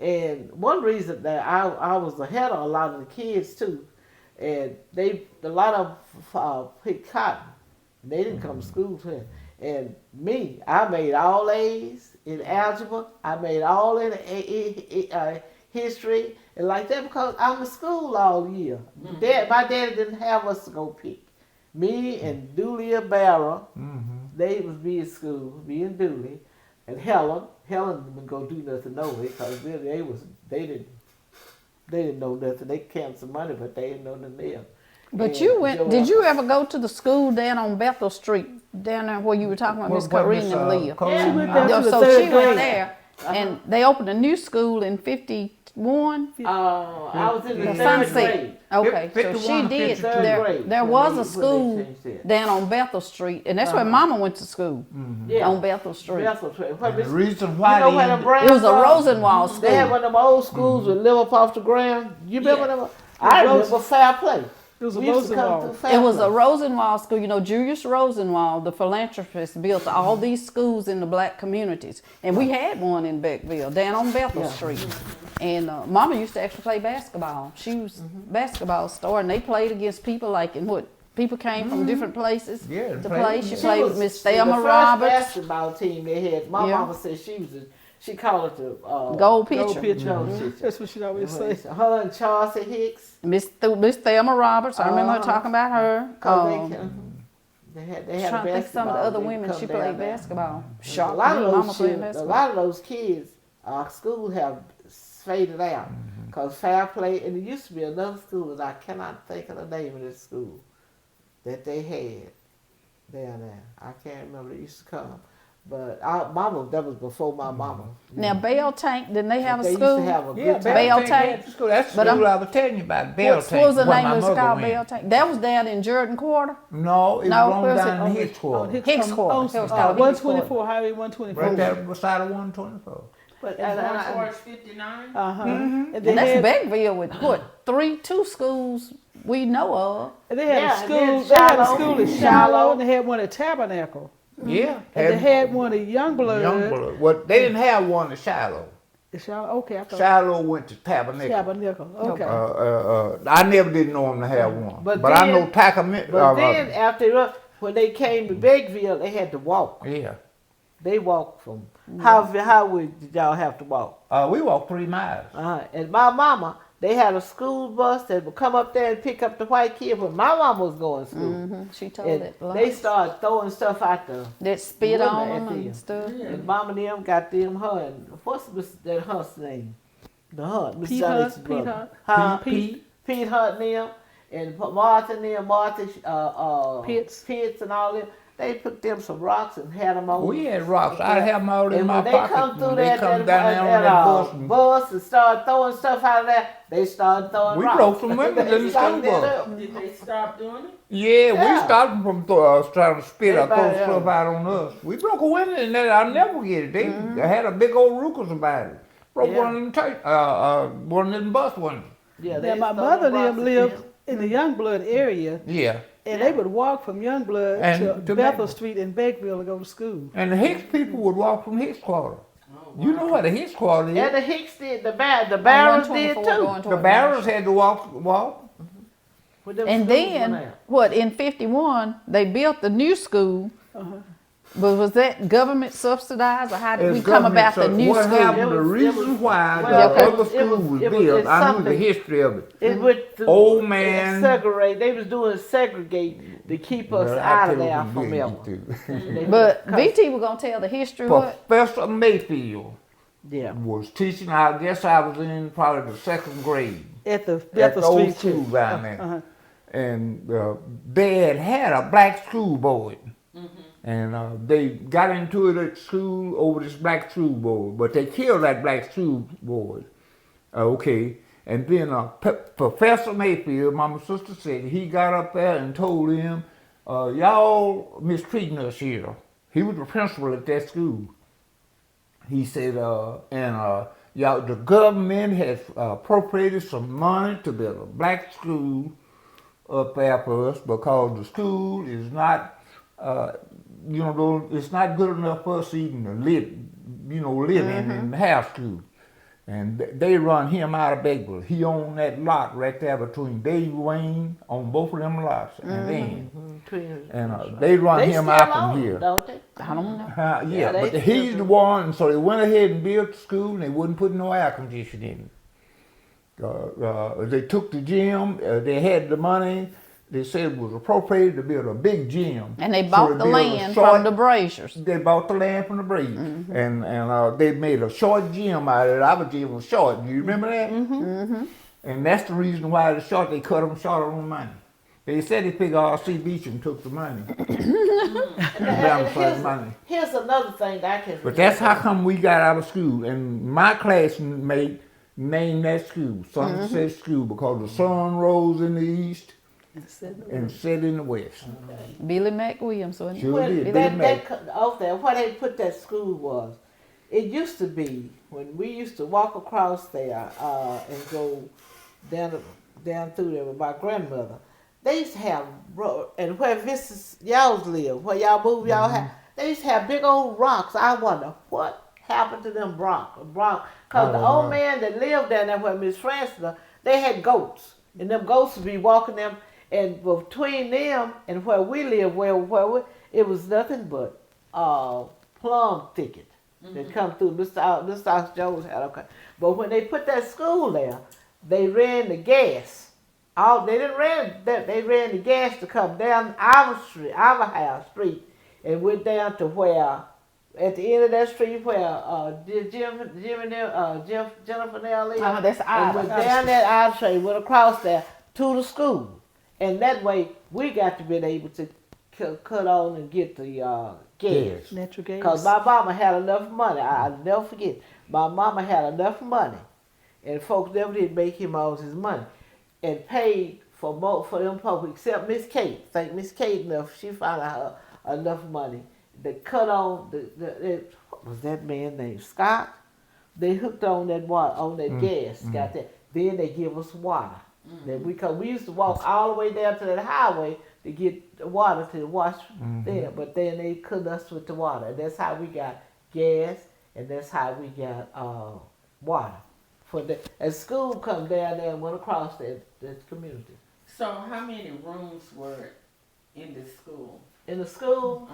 And one reason that I was ahead of a lot of the kids too, and a lot of picked cotton. They didn't come to school for it. And me, I made all A's in algebra. I made all in history and like that because I'm in school all year. My daddy didn't have us to go pick. Me and Julia Barra, they was be in school, me and Dooley, and Helen didn't go do nothing no way because they didn't know nothing. They counted some money, but they didn't know nothing else.
But
And
did you ever go to the school down on Bethel Street, down there where you were talking about Miss Corrine and Leah?
She went down to the
So
3rd
she
grade.
went there, and they opened a new school in 51.
I was in the
The
3rd
Sunset.
grade.
Okay, so
51,
she did.
52.
There
When
was
they
a school
changed that.
down on Bethel Street, and that's where Mama went to school,
Yeah.
on Bethel Street.
Bethel Street. What
The
Miss-
reason why
where them
It
Browns
was a
are?
Rosenwald
They had
school.
one of them old schools with live up off the ground. You remember
Yeah.
them? I remember Fair Play.
It was a
We used to come
Rosenwald.
through Fair
It was
Play.
a Rosenwald school. Julius Rosenwald, the philanthropist, built all these schools in the black communities. And we had one in Beckville, down on Bethel Street. And Mama used to actually play basketball. She was basketball star, and they played against people people came from different places
Yeah,
to
played
play.
with
She
them.
played with Miss
The
Thelma
first
Roberts.
basketball team they had, my
Yeah.
mama said she called it the
Gold pitcher.
Gold pitcher.
Gold pitcher.
That's what she always say.
Her and Chauncey Hicks.
Miss Thelma Roberts. I remember her
Uh-huh.
talking about her.
Cause they had
Trying
a
to think
basketball.
of some of the other
they
women.
come
She
down
played
there.
basketball.
A
Sharp.
lot of
Mama
those
played
kids,
basketball.
kids, school have faded out. Cause Fair Play, and it used to be another school that I cannot think of the name of this school that they had down there. I can't remember. It used to come, but that was before my mama.
Now Bell Tank, didn't they have a
They
school?
used to have a good
Yeah,
time.
Bell
Tank
Tank.
had the school. That's the
But
school I was telling you about. Bell
What
Tank.
was the
where
name
my
of the
mother
school?
went.
Bell Tank. That was down in Jordan Quarter.
No, it
No,
was
where
on
was it?
down in his
On
quarter.
Hicks Court.
On,
It was called
124, Highway 124.
Right there beside of 124.
But
It's going towards 59.
And they
And that's
had,
Beckville with two schools we know of.
and they had
Yeah,
a school.
and then
They had a
Shiloh.
school in
Shiloh.
Shiloh, and they had one at Tabernacle,
Yeah.
and they had one at Youngblood.
Youngblood. Well, they didn't have one in Shiloh.
In Shiloh, okay, I thought
Shiloh went to Tabernacle.
Tabernacle. Okay.
I never did know them to have one.
But
But I
then-
know Tacoma.
But then after when they came to Beckville, they had to walk.
Yeah.
They walked from how did y'all have to walk?
We walked 3 miles.
And my mama, they had a school bus that would come up there and pick up the white kid when my mama was going to school.
She told
And
it.
they started throwing stuff out there.
that spit
Women
on
at
them
them.
and stuff.
And mama and them got them her and what's that Hunt's name? The Hunt, Miss
Pete
Alex's
Hunt,
brother.
Pete
Huh?
Pete.
Pete Hunt and them and Martha and them, Martha
Pitts.
and all them. They put them some rocks and had them on.
We had rocks. I have them all in
And
my
when they
pocket.
come through
When they
that,
come
that,
down there on that bus. and
bus and start throwing stuff out of there, they started throwing
We
rocks.
broke some windows
They
in the
stopped
school
that
bus.
up.
Did they stop doing it?
Yeah,
Yeah.
we stopped them from trying to spit or throw
Everybody
stuff
else.
out on us. We broke a window in there. I'll never forget it. They had a big old ruckus about it. Broke
Yeah.
one of them one of them bus windows.
Yeah,
Now,
they
my
throwing
mother
rocks
them
at
lived
them.
in the Youngblood area,
Yeah.
and they would walk from Youngblood
And
to
to
Bethel
Beckville.
Street in Beckville to go to school.
And the Hicks people would walk from Hicks Quarter. You know what the Hicks Quarter
And
is?
the Hicks did, the Barrows did
124
too.
going
The
toward
Barrows had to walk.
When them
And
schools went
then,
out.
what, in 51, they built the new school.
Uh-huh.
But was that government subsidized, or how did we
It's
come
government,
about the
so
new
what
school?
happened,
It
the
was-
reason why
well,
the
it
other
was-
school was
it was-
built,
it's
I knew the
something-
history of it.
It went through
Old man-
segregate. They was doing segregate to keep us
Well, I
out of
tell you
there
what
from
we
ever.
did too.
But VT was gonna tell the history, what?
Professor Mayfield
Yeah.
was teaching, I guess I was in probably the second grade.
At the
At
Bethel
the old
Street
school
Church.
down there.
Uh-huh.
And they had a black school board. And they got into it at school over this black school board. But they killed that black school board. Okay. And then Professor Mayfield, my sister said, he got up there and told him, y'all mistreating us here. He was the principal at that school. He said, y'all, the government has appropriated some money to build a black school up there for us because the school is not, it's not good enough for us even to live, live in the house school. And they run him out of Beckville. He owned that lot right there between Dave Wayne on both of them lots and then. And they run
They
him
still
out
own
from
it,
here.
don't they?
I don't know.
Yeah,
Yeah, they
but
still
he's
do.
the one, and so they went ahead and built the school, and they wouldn't put no air conditioning in it. They took the gym, they had the money, they said it was appropriated to build a big gym.
And they
So
bought
they
the
built a
land
short-
from the Braziers.
They bought the land from the Braves, and they made a short gym out of it. Our gym was short, do you remember that? And that's the reason why it's short, they cut them short on money. They said they picked R.C. Beecham took the money.
Here's another thing I can.
But that's how come we got out of school. And my classmate named that school Sunset School because the sun rose in the east and set in the west.
Billy McWilliams, wasn't it?
Sure
Well,
did.
that,
Billy
off there, where they put that school was, it used to be when we used to walk across there and go down through there with my grandmother. They used to have and where y'all's live, where y'all move y'all have, they used to have big old rocks. I wonder what happened to them rocks. Cause the old man that lived down there where Miss Francis, they had goats, and them goats would be walking them. And between them and where we live, it was nothing but plum thicket that come through. Mr. Jones had okay. But when they put that school there, they ran the gas. They didn't ran that. They ran the gas to come down our house street, and went down to where, at the end of that street where Jennifer Nell lived.
That's
And went down that aisle street, went across there to the school. And that way, we got to be able to cut on and get the gas.
Natural gas.
Because my mama had enough money. I'll never forget. My mama had enough money. And folks never did make him all his money. And paid for them folks, except Miss Kate. Thank Miss Kate enough. She found out enough money. They cut on, what was that man's name? Scott? They hooked on that water, on that gas. Got that. Then they give us water. That we used to walk all the way down to that highway to get the water to wash there, but then they cut us with the water. And that's how we got gas, and that's how we got water. As school come down there and went across that community.
So how many rooms were in the school?
In the school,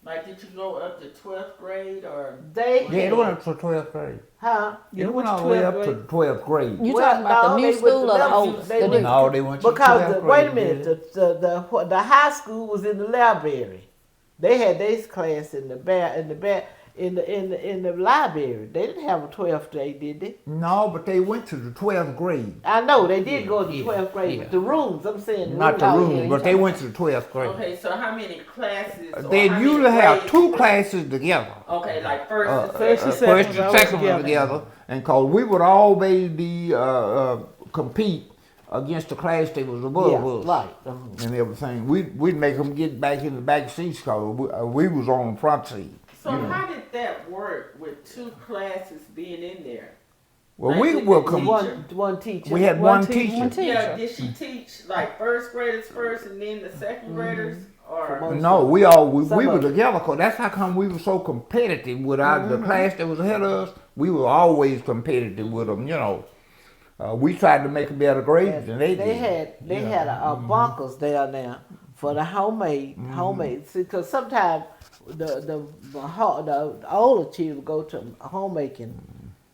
Like, did you go up to 12th grade or?
They
Yeah, it went up to 12th grade.
huh?
Yeah,
It went
to
all the way
12th
up to
grade.
the 12th grade.
You
Well,
talking about
no,
the
they
new
went
school
to
or the
middle
old?
school. They
the
went-
new-
No, they went to
Because
12th
the,
grade.
wait a minute, the high school was in the library. They had their class in the library. They didn't have a 12th grade, did they?
No, but they went to the 12th grade.
I know they did
Yeah,
go to
yeah,
12th grade,
yeah.
but the rooms, I'm saying
Not the
Oh,
rooms.
yeah,
room,
you
but they
talking
went to the 12th grade.
Okay, so how many classes? or
They
how many
usually have
grades
2
were-
classes together.
Okay, like first and
First and
second.
second.
First and
always
second one
together.
together, and cause we would always be compete against the class that was above
Yeah,
us
right.
and everything. We'd make them get back in the back seats cause we was on the front seat.
So how did that work with 2 classes being in there?
Well,
Like,
we
did
were
the
com-
teacher-
One teacher.
we had
One
one
teacher.
teacher.
One teacher.
Yeah, did she teach like first graders first and then the second graders? Or
No, we were
Some of-
together. Cause that's how come we were so competitive with the class that was ahead of us. We were always competitive with them, you know. We tried to make a better grades than they did.
They had a bunkers down there for the homemade. See, because sometimes the older children go to homemaking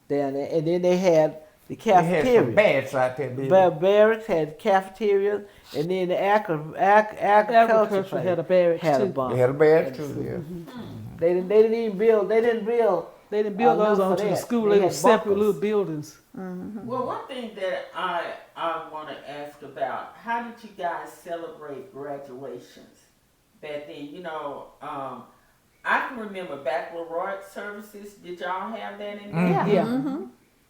down there, and then they had the
They had some
cafeteria.
bats out there, baby.
Barracks had cafeteria, and then the agriculture
Agriculture
place
had a barracks
had a
too.
bunker.
They had a bat too, yeah.
They didn't even build. They didn't build.
They didn't build those
enough for
onto the
that.
school.
They
They
had
were separate
bunkers.
little buildings.
well, one thing that I want to ask about: how did you guys celebrate graduations back then? You know, I can remember baccalaureate services. Did y'all have that in there?
Yeah.
Yeah.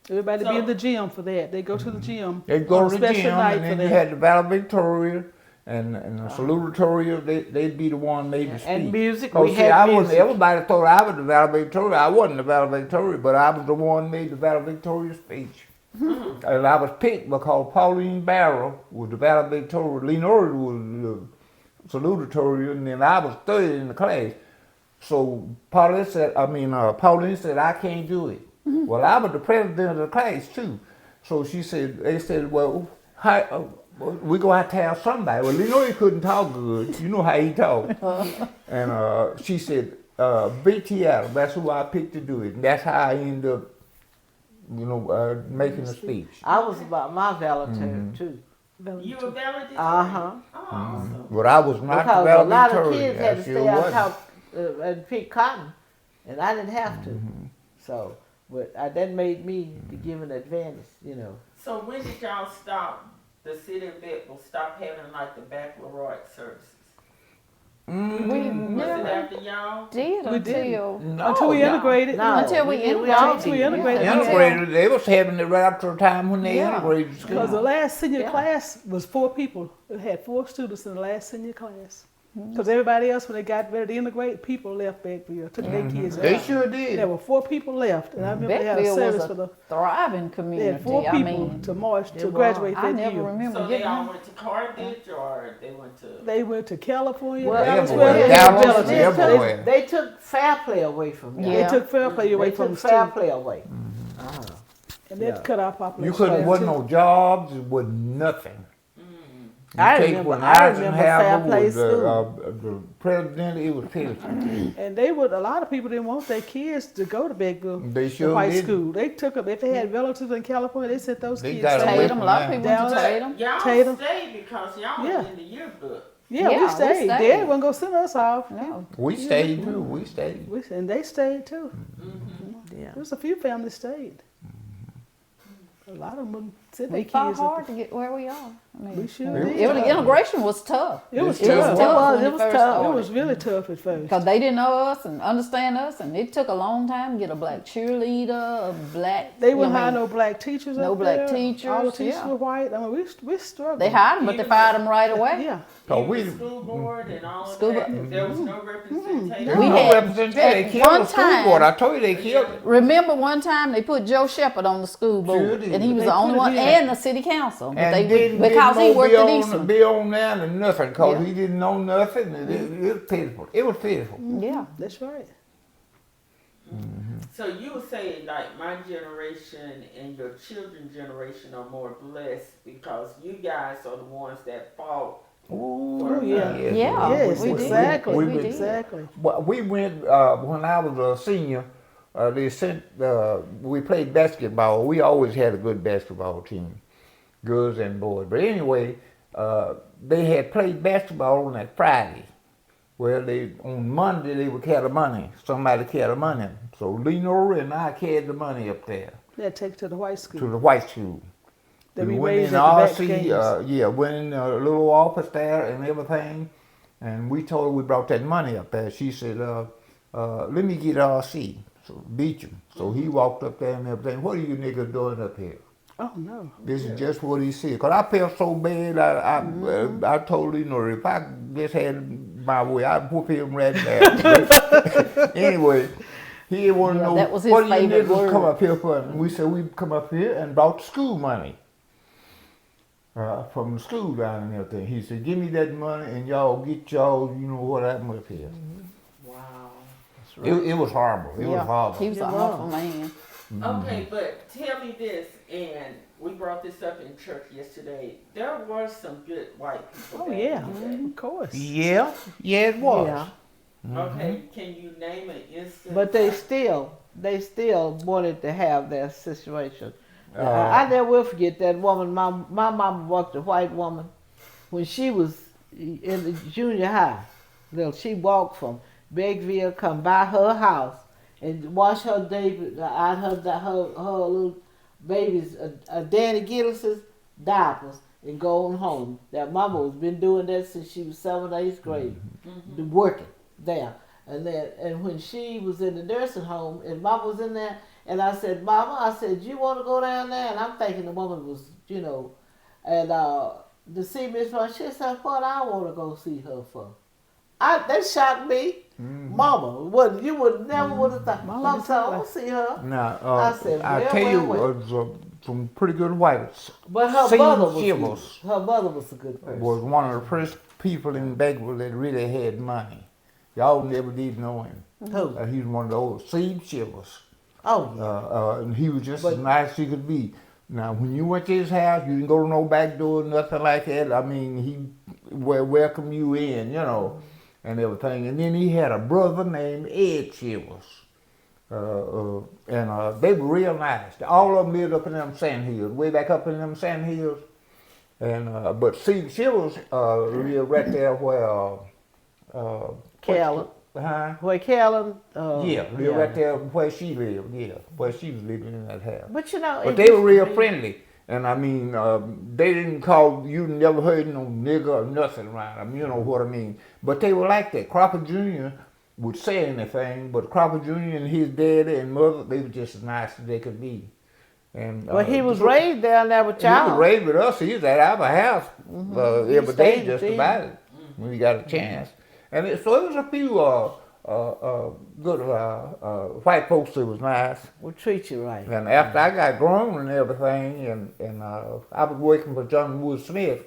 Everybody be
So-
in the gym for that. They go to the gym.
They go
on
to
a
the
special
gym,
night
and
for
then you
that.
had the valedictorian and the salutatorian. They'd be the one made the speech.
And music.
Oh,
We
see,
had
I
music.
wasn't. Everybody thought I was the valedictorian. I wasn't the valedictorian, but I was the one made the valedictorian speech. And I was picked because Pauline Barrow was the valedictorian. Lenore was the salutatorian, and then I was third in the class. So Pauline said, I can't do it. Well, I was the president of the class too. So they said, well, we gonna have to have somebody. Well, Lenore couldn't talk good. You know how he talk. And she said, BT Adams, that's who I picked to do it. And that's how I ended up, making the speech.
I was about my valedictorian too.
You were valedictorian.
Uh-huh.
Oh, awesome.
But I was not
Because
the
a lot of
valedictorian.
kids had to
I
stay
sure
out
wasn't.
top and pick cotton, and I didn't have to. So, but that made me to give an advantage, you know.
So when did y'all stop? The city of Beckville stop having like the baccalaureate services?
We
Was it
never
after y'all?
did
We didn't.
until
No,
Until we
no.
integrated.
No,
Until we
all
integrated.
did.
We integrated.
Yeah.
Integrated, they was having it right up to the time when they
Yeah.
integrated
Because
school.
the last senior
Yeah.
class was 4 people. It had 4 students in the last senior class. Because everybody else, when they got ready to integrate, people left Beckville, took their kids
They
out.
sure did.
There were 4 people left, and I remember they had a
Beckville
service
was
for
a
the.
thriving
They
community.
had 4
I
people
mean,
to march to
It
graduate
I
that
never
year.
remember
So they
getting
all went to Carthage or they went to?
They went to California,
Well,
Dallas,
everywhere.
where they
Dallas,
had
They
ability.
everywhere.
They took fair play away from you.
Yeah.
They took fair play away
They
from
took
us
fair
too,
play away.
and that
Yeah.
cut our population.
You couldn't,
down,
wasn't
too.
no jobs, it was nothing.
I
take
remember-
when
I remember
Eisenhower
fair play
was
school.
the president, it was pitiful.
And they would. A lot of people didn't want their kids to go to Beckville.
They
to
sure
white
did.
school. They took them. If they had relatives in California, they sent those
They
kids.
got
south.
away
Tatum. A lot of people went to
Down-
Tatum.
Y'all
Tatum.
stayed because y'all
Yeah.
was in the yearbook.
Yeah,
Yeah,
we
we
stayed.
stayed.
Daddy wasn't gonna send us off.
No.
We stayed too, we stayed.
And they stayed too.
Yeah.
There was a few families stayed. A lot of them sent their
We fought
kids.
hard to get where we are. I mean,
We sure
It
did.
integration was tough.
It was
It
tough.
was
It was.
when
It
it
was
first
tough. It
started.
was really tough at first.
Because they didn't know us and understand us, and it took a long time to get a black cheerleader, a black.
They wouldn't
I mean,
hire no black teachers.
no
up
black
there.
teachers,
All the teachers
yeah.
were white. I mean, we struggled.
They hired them, but they fired them right away.
Yeah.
So
Even
we,
the school board and all of
School
that.
board.
There was no representation.
We
no
had-
representation, they
at
killed
one
the school
time-
board, I told you they killed it.
Remember one time they put Joe Shepard on the school board,
Sure did.
and he was
They
the only
put
one,
him in.
and the city council, but
And
they
didn't
because
get
he
no
worked
bill
at
on,
Eastman.
bill on there and nothing, cause
Yeah.
he didn't know nothing, and it was pitiful, it was pitiful.
Yeah,
That's right.
So you would say like my generation and your children's generation are more blessed because you guys are the ones that fought
Ooh,
Oh, yeah.
Yeah,
Yes,
we did.
exactly.
We
went-
did.
Exactly.
Well, we went when I was a senior. They sent. We played basketball. We always had a good basketball team, girls and boys. But anyway, they had played basketball on that Friday. Well, they on Monday they would carry the money. Somebody carry the money. So Lenora and I carried the money up there
Yeah, take it to the white school.
to the white school.
That
we
we
went
raised
in
at the back
RC,
games.
yeah, went in a little office there and everything, and we told her we brought that money up there. She said, let me get RC, so beat you. So he walked up there and everything. What are you niggas doing up here?
Oh, no.
This is just what he said. Cause I felt so bad. I told her, you know, if I just had my way, I'd whoop him right there. Anyway, he didn't want to know
that was his
what do you
favorite
niggas
word.
come up here for. And we said we come up here and brought school money. From the school down and everything. He said, give me that money and y'all get y'all, you know what happened up here.
Wow.
It was horrible. It was horrible.
He was an awful man.
Okay, but tell me this, and we brought this up in church yesterday. There were some good white people.
Oh,
back
yeah.
in the day.
Of course.
Yeah, it was.
Yeah.
Okay, can you name an instance?
But they still wanted to have their situation.
Uh,
I never will forget that woman. My mama was a white woman when she was in the junior high. She walked from Beckville, come by her house, and wash her little baby's Danny Gillis's diapers and go on home. That mama has been doing that since she was 7th, 8th grade, working there. And when she was in the nursing home, and Mama was in there, and I said, Mama, I said, you want to go down there? And I'm thinking the woman was, you know, and to see Miss Run, she said, what I want to go see her for? That shocked me. Mama, you would never would have thought. Mama said, I want to see her.
Now,
I said,
I
well,
tell
well,
you,
well.
some pretty good whites.
But her
Sean
mother was
Shivers
good. Her mother was a good person.
was one of the first people in Beckville that really had money. Y'all never did know him.
Who?
He was one of those Seed Shivers.
Oh, yeah.
And he was just
But-
as nice as he could be. Now, when you went to his house, you didn't go to no back door, nothing like that. I mean, he welcomed you in, you know, and everything. And then he had a brother named Ed Shivers. And they were real nice. All of them lived up in them sand hills, way back up in them sand hills. And but Seed Shivers lived right there where
Callan.
Huh?
Where Callan.
Yeah, lived right there where she lived. Yeah, where she was living in that house.
But you know,
But
it
they were
used to
real
be-
friendly. And I mean, they didn't call, you never heard no nigger or nothing around them, you know what I mean. But they were like that. Cropper Jr. would say anything, but Cropper Jr. and his daddy and mother, they were just as nice as they could be. And
But he was raised down there with
He was
y'all.
raised with us. He was at our house every day,
stayed
just
with
about it, when we got a chance. And so it was a few good white folks that was nice.
Will treat you right.
And after I got grown and everything, and I was working for John Wood Smith,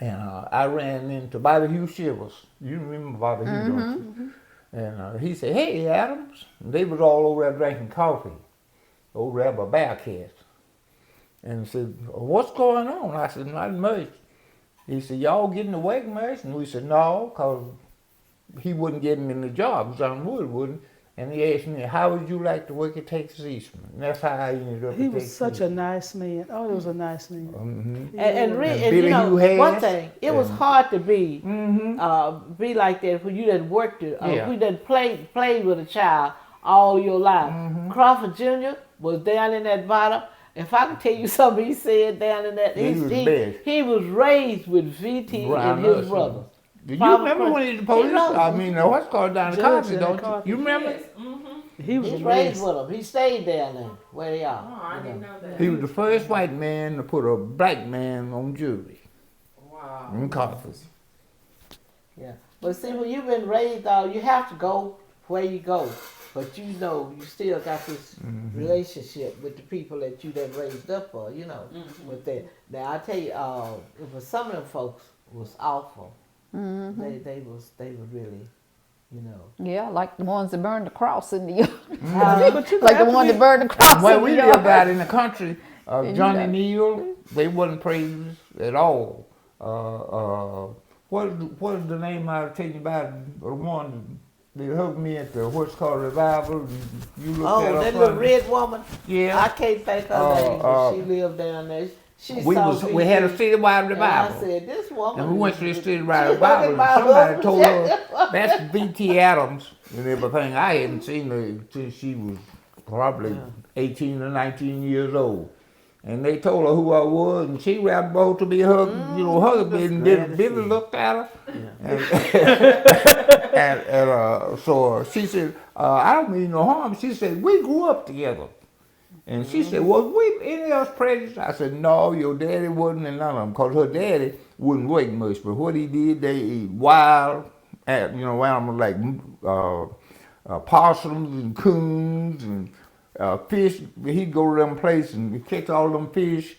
and I ran into Bobby Hugh Shivers. You remember Bobby Hugh, don't you? And he said, "Hey, Adams." And they was all over there drinking coffee, over there by Bearcats. And he said, "What's going on?" I said, "Not much." He said, "Y'all getting away much?" And we said, "No, because he wouldn't get him in the job. John Wood wouldn't." And he asked me, "How would you like to work at Texas Eastman?" And that's how I ended up
He
at
was
Texas
such a
Eastman.
nice man. Oh, he was a nice man.
Mhm.
And
And
you
Billye
know,
Hugh Harris.
one thing, it was hard to be like that when you didn't work it,
Yeah.
we didn't play with a child all your life. Crawford Jr. was down in that bottom. If I can tell you something he said down in that,
He was best.
he was raised with VT
Brown
and his
Nurse.
brothers.
Do you
Father
remember
Christ-
when he was the police?
knows.
I mean, what's called down the
Judge
Cosby,
down
don't you?
Cosby.
You remember?
Yes,
He was
He's
a
raised
mess.
with them. He stayed down there where they are.
Oh, I didn't know that.
He was the first white man to put a black man on jury
Wow.
in Cosby.
Yeah. But see, when you've been raised, you have to go where you go. But you know, you still got this relationship with the people that you done raised up for, you know, with that. Now, I tell you, it was some of them folks was awful. They were really, you know.
Yeah, like the ones that burned the cross in the yard.
But you
Like the
have
one
to
that burned the cross
Well,
in
we
the
lived
yard.
out in the country.
you
Johnny
know.
Neal, they wasn't praised at all. what is the name I was telling you about? The one they hugged me at the what's called revival. You look
Oh,
at
that
her
little
funny.
red woman.
Yeah.
I can't think her name, but she lived down there. She
We had a citywide
and
revival.
I said, this woman.
And we went to this citywide
hugging
revival, and
my
somebody
husband.
told her that's V.T. Adams and everything. I hadn't seen her since she was probably 18 or 19 years old. And they told her who I was, and she grabbed both to be hugged, hugging me. And Billy looked at her, and so she said, "I don't mean no harm." She said, "We grew up together." And she said, "Was we any of us prejudiced?" I said, "No, your daddy wasn't, and none of them, because her daddy wouldn't wait much. But what he did, they eat wild, animals like possums and coons and fish. He'd go to them places and catch all them fish,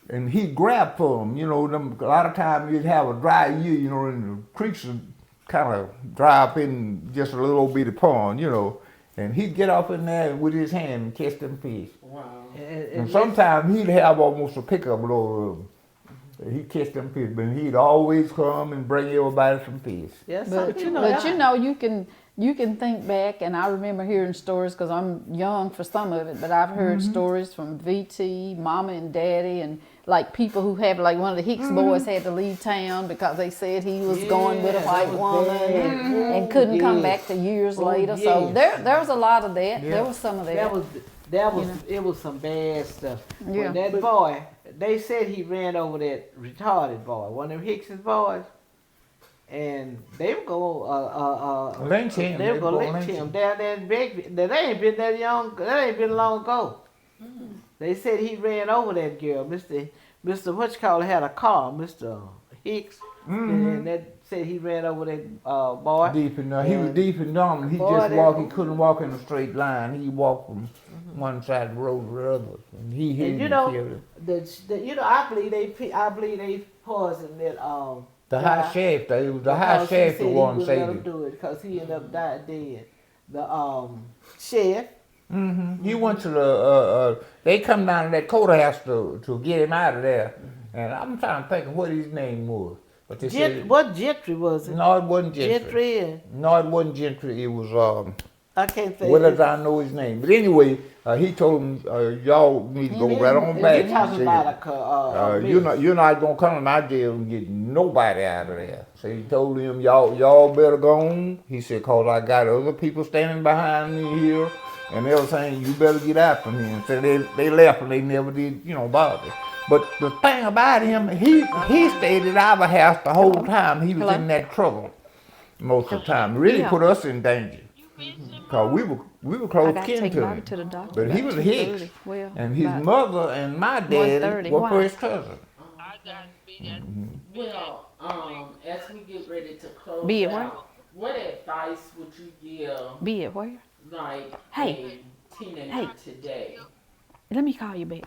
and he'd grab for them. A lot of times you'd have a dry year, and the creeks would kind of dry up in just a little bitty pond, And he'd get up in there with his hand and catch them fish.
Wow.
And sometimes he'd have almost a pickup load of them. He'd catch them fish, but he'd always come and bring everybody some fish.
Yes,
But you can think back, and I remember hearing stories because I'm young for some of it, but I've heard stories from VT, Mama and Daddy, and like people who have, like one of the Hicks boys had to leave town because they said he was going with a white woman and couldn't come back to years later. So there was a lot of that.
Yeah.
There was some of that.
It was some bad stuff.
Yeah.
When that boy, they said he ran over that retarded boy, one of them Hicks's boys, and they were going
Lynch him.
They were going to lynch him down there in Beckville. That ain't been that young. That ain't been long ago. They said he ran over that girl, Mr. Had a car, Mr. Hicks, and that said he ran over that boy.
He was deep and dumb. He
Boy,
just walked. He couldn't walk in a straight line. He walked from one side of the road to the other, and he hit him and killed him.
I believe they poisoned that
The high sheriff, it was the high sheriff the one
saved
saved
him.
him.
Do it because he ended up dead. The sheriff.
He went to the. They come down to that courthouse to get him out of there, and I'm trying to think of what his name was. But they said
What Gentry was it?
no, it wasn't Gentry.
Gentry.
No, it wasn't Gentry. It was
I can't think.
what does I know his name? But anyway, he told him, y'all need to go right on back.
You're talking
He
about
said, you're not gonna come to my jail and get nobody out of there. So he told him, y'all better go on. He said, cause I got other people standing behind me here, and they were saying you better get out from here. So they left and they never did, bother. But the thing about him, he stayed at our house the whole time. He was in that trouble most of the time. It really put us in danger. Cause we were close kin to him.
To the doctor.
But he was a Hicks,
Well,
and his mother and my dad
1:30.
were
Why?
first cousins.
Well, as we get ready to close
Be it
out, what advice would you give,
Be it where?
like
Hey.
a teenager
Hey.
today?
Let me call you back.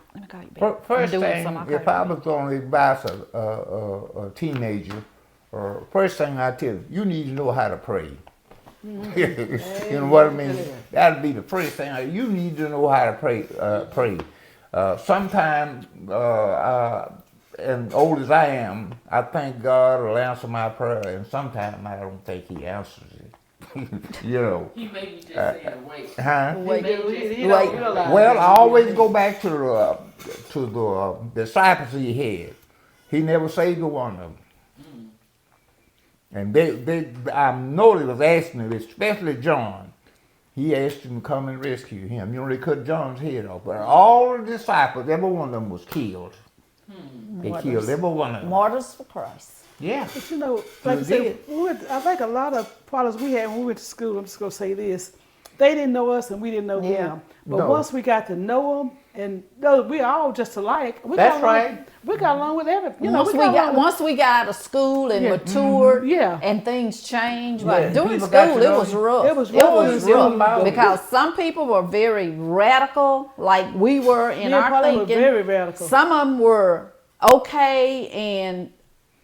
First
I'm doing
thing,
something, I'll
if
call
I
you
was going to advise a teenager, first thing I tell you need to know how to pray. You know what I mean? That'd be the first thing. You need to know how to pray. Sometimes, and old as I am, I think God will answer my prayer, and sometimes I don't think He answers it.
He may be just saying wait.
Huh?
Wait.
Well, I always go back to the disciples He had. He never saved one of them. And I know they was asking him, especially John. He asked him to come and rescue him. They cut John's head off. But all the disciples, every one of them was killed. They killed every one of them.
Martyrs for Christ.
Yeah.
But like I said, I think a lot of problems we had when we went to school, I'm just going to say this, they didn't know us and we didn't know them. But once we got to know them, and we all just alike.
That's right.
We got along with everything.
Once we got out of school and matured, and things changed. Like during school, it was rough.
It was rough.
Because some people were very radical, like we were in our thinking.
Very radical.
Some of them were okay and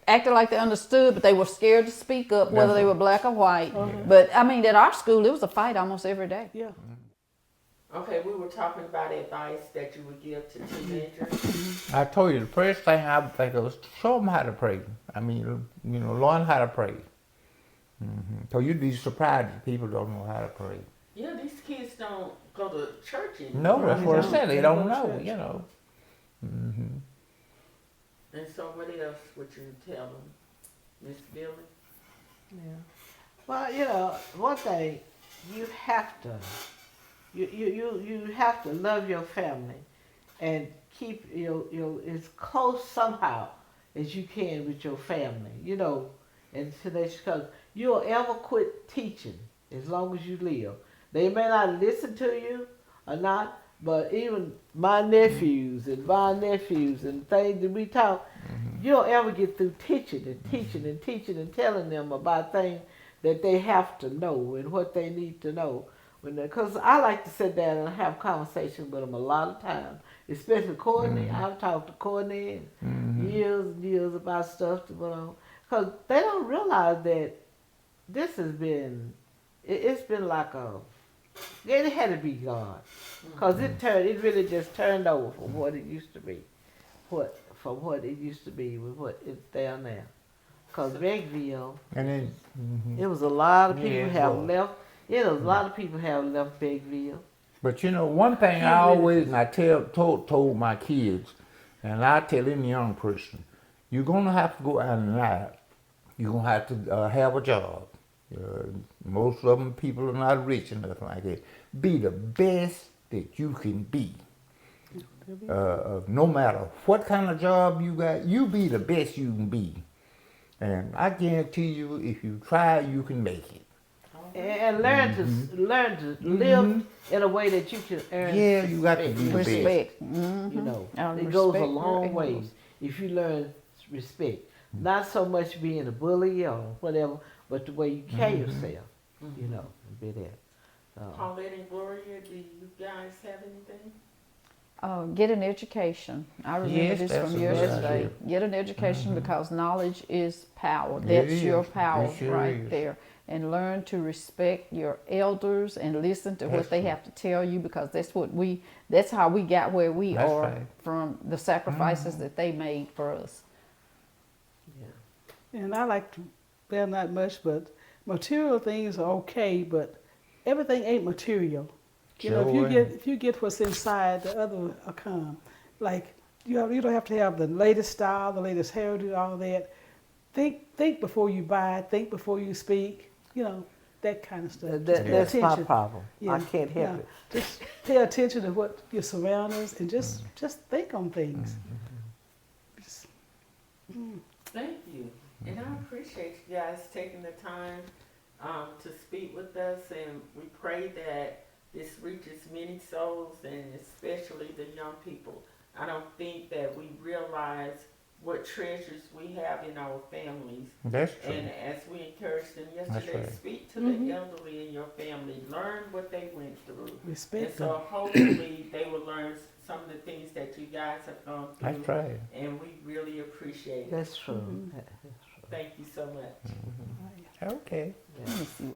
acted like they understood, but they were scared to speak up, whether they were black or white. But I mean, at our school, it was a fight almost every day.
Yeah.
Okay, we were talking about advice that you would give to teenagers.
I told you the first thing I would think of was show them how to pray. I mean, learn how to pray. So you'd be surprised if people don't know how to pray.
Yeah, these kids don't go to church anymore.
No, that's what I said. They don't know,
Church.
And so what else would you tell them, Miss Billye?
Yeah. Well, one thing, you have to, you have to love your family and keep your as close somehow as you can with your family, and because you'll ever quit teaching as long as you live. They may not listen to you or not, but even my nephews and things that we talk, you'll ever get through teaching and telling them about things that they have to know and what they need to know. Because I like to sit down and have conversations with them a lot of times, especially Courtney. I've talked to Courtney years and years about stuff to go on. Because they don't realize that this has been, it's been like it had to be God. Because it really just turned over from what it used to be. From what it used to be with what it's there now. Because Beckville,
And then,
it was a lot of people
Yeah, it
have
was.
left. A lot of people have left Beckville.
but one thing I always, and I told my kids, and I tell any young person, you're gonna have to go out in life. You're gonna have to have a job. Most of them people are not rich enough like that. Be the best that you can be. No matter what kind of job you got, you be the best you can be. And I guarantee you, if you try, you can make it.
And learn to live in a way that you can earn
Yeah, you got to be the best.
Respect.
It goes a
Respect
long
your
way
elders.
if you learn respect. Not so much being a bully or whatever, but the way you carry yourself, and be that.
Paulette and Gloria, do you guys have anything?
Get an education. I remember
Yes,
this
that's
from
a
yesterday.
good idea.
Get an education because knowledge is power.
It
That's your
is.
power
It sure
right
is.
there. And learn to respect your elders and listen to
That's
what they
right.
have to tell you because that's how we got where we
That's
are
right.
from the sacrifices that they made for us.
And I like to, well, not much, but material things are okay, but everything ain't material. If you get what's inside, the other will come. Like you don't have to have the latest style, the latest hairdo, all that. Think before you buy. Think before you speak. That kind of stuff. Just pay
That's my
attention.
problem. I
Yeah,
can't help
yeah.
it.
Just pay attention to what your surroundings and just think on things. Just-
Thank you. And I appreciate you guys taking the time to speak with us, and we pray that this reaches many souls, and especially the young people. I don't think that we realize what treasures we have in our families.
That's true.
And as we encouraged them yesterday,
right.
speak to the elderly in your family, learn what they went through. And
Respect them.
so hopefully they will learn some of the things that you guys have gone through.
That's right.
And we really appreciate it.
That's true.
Thank you so much.
Okay.
Let me see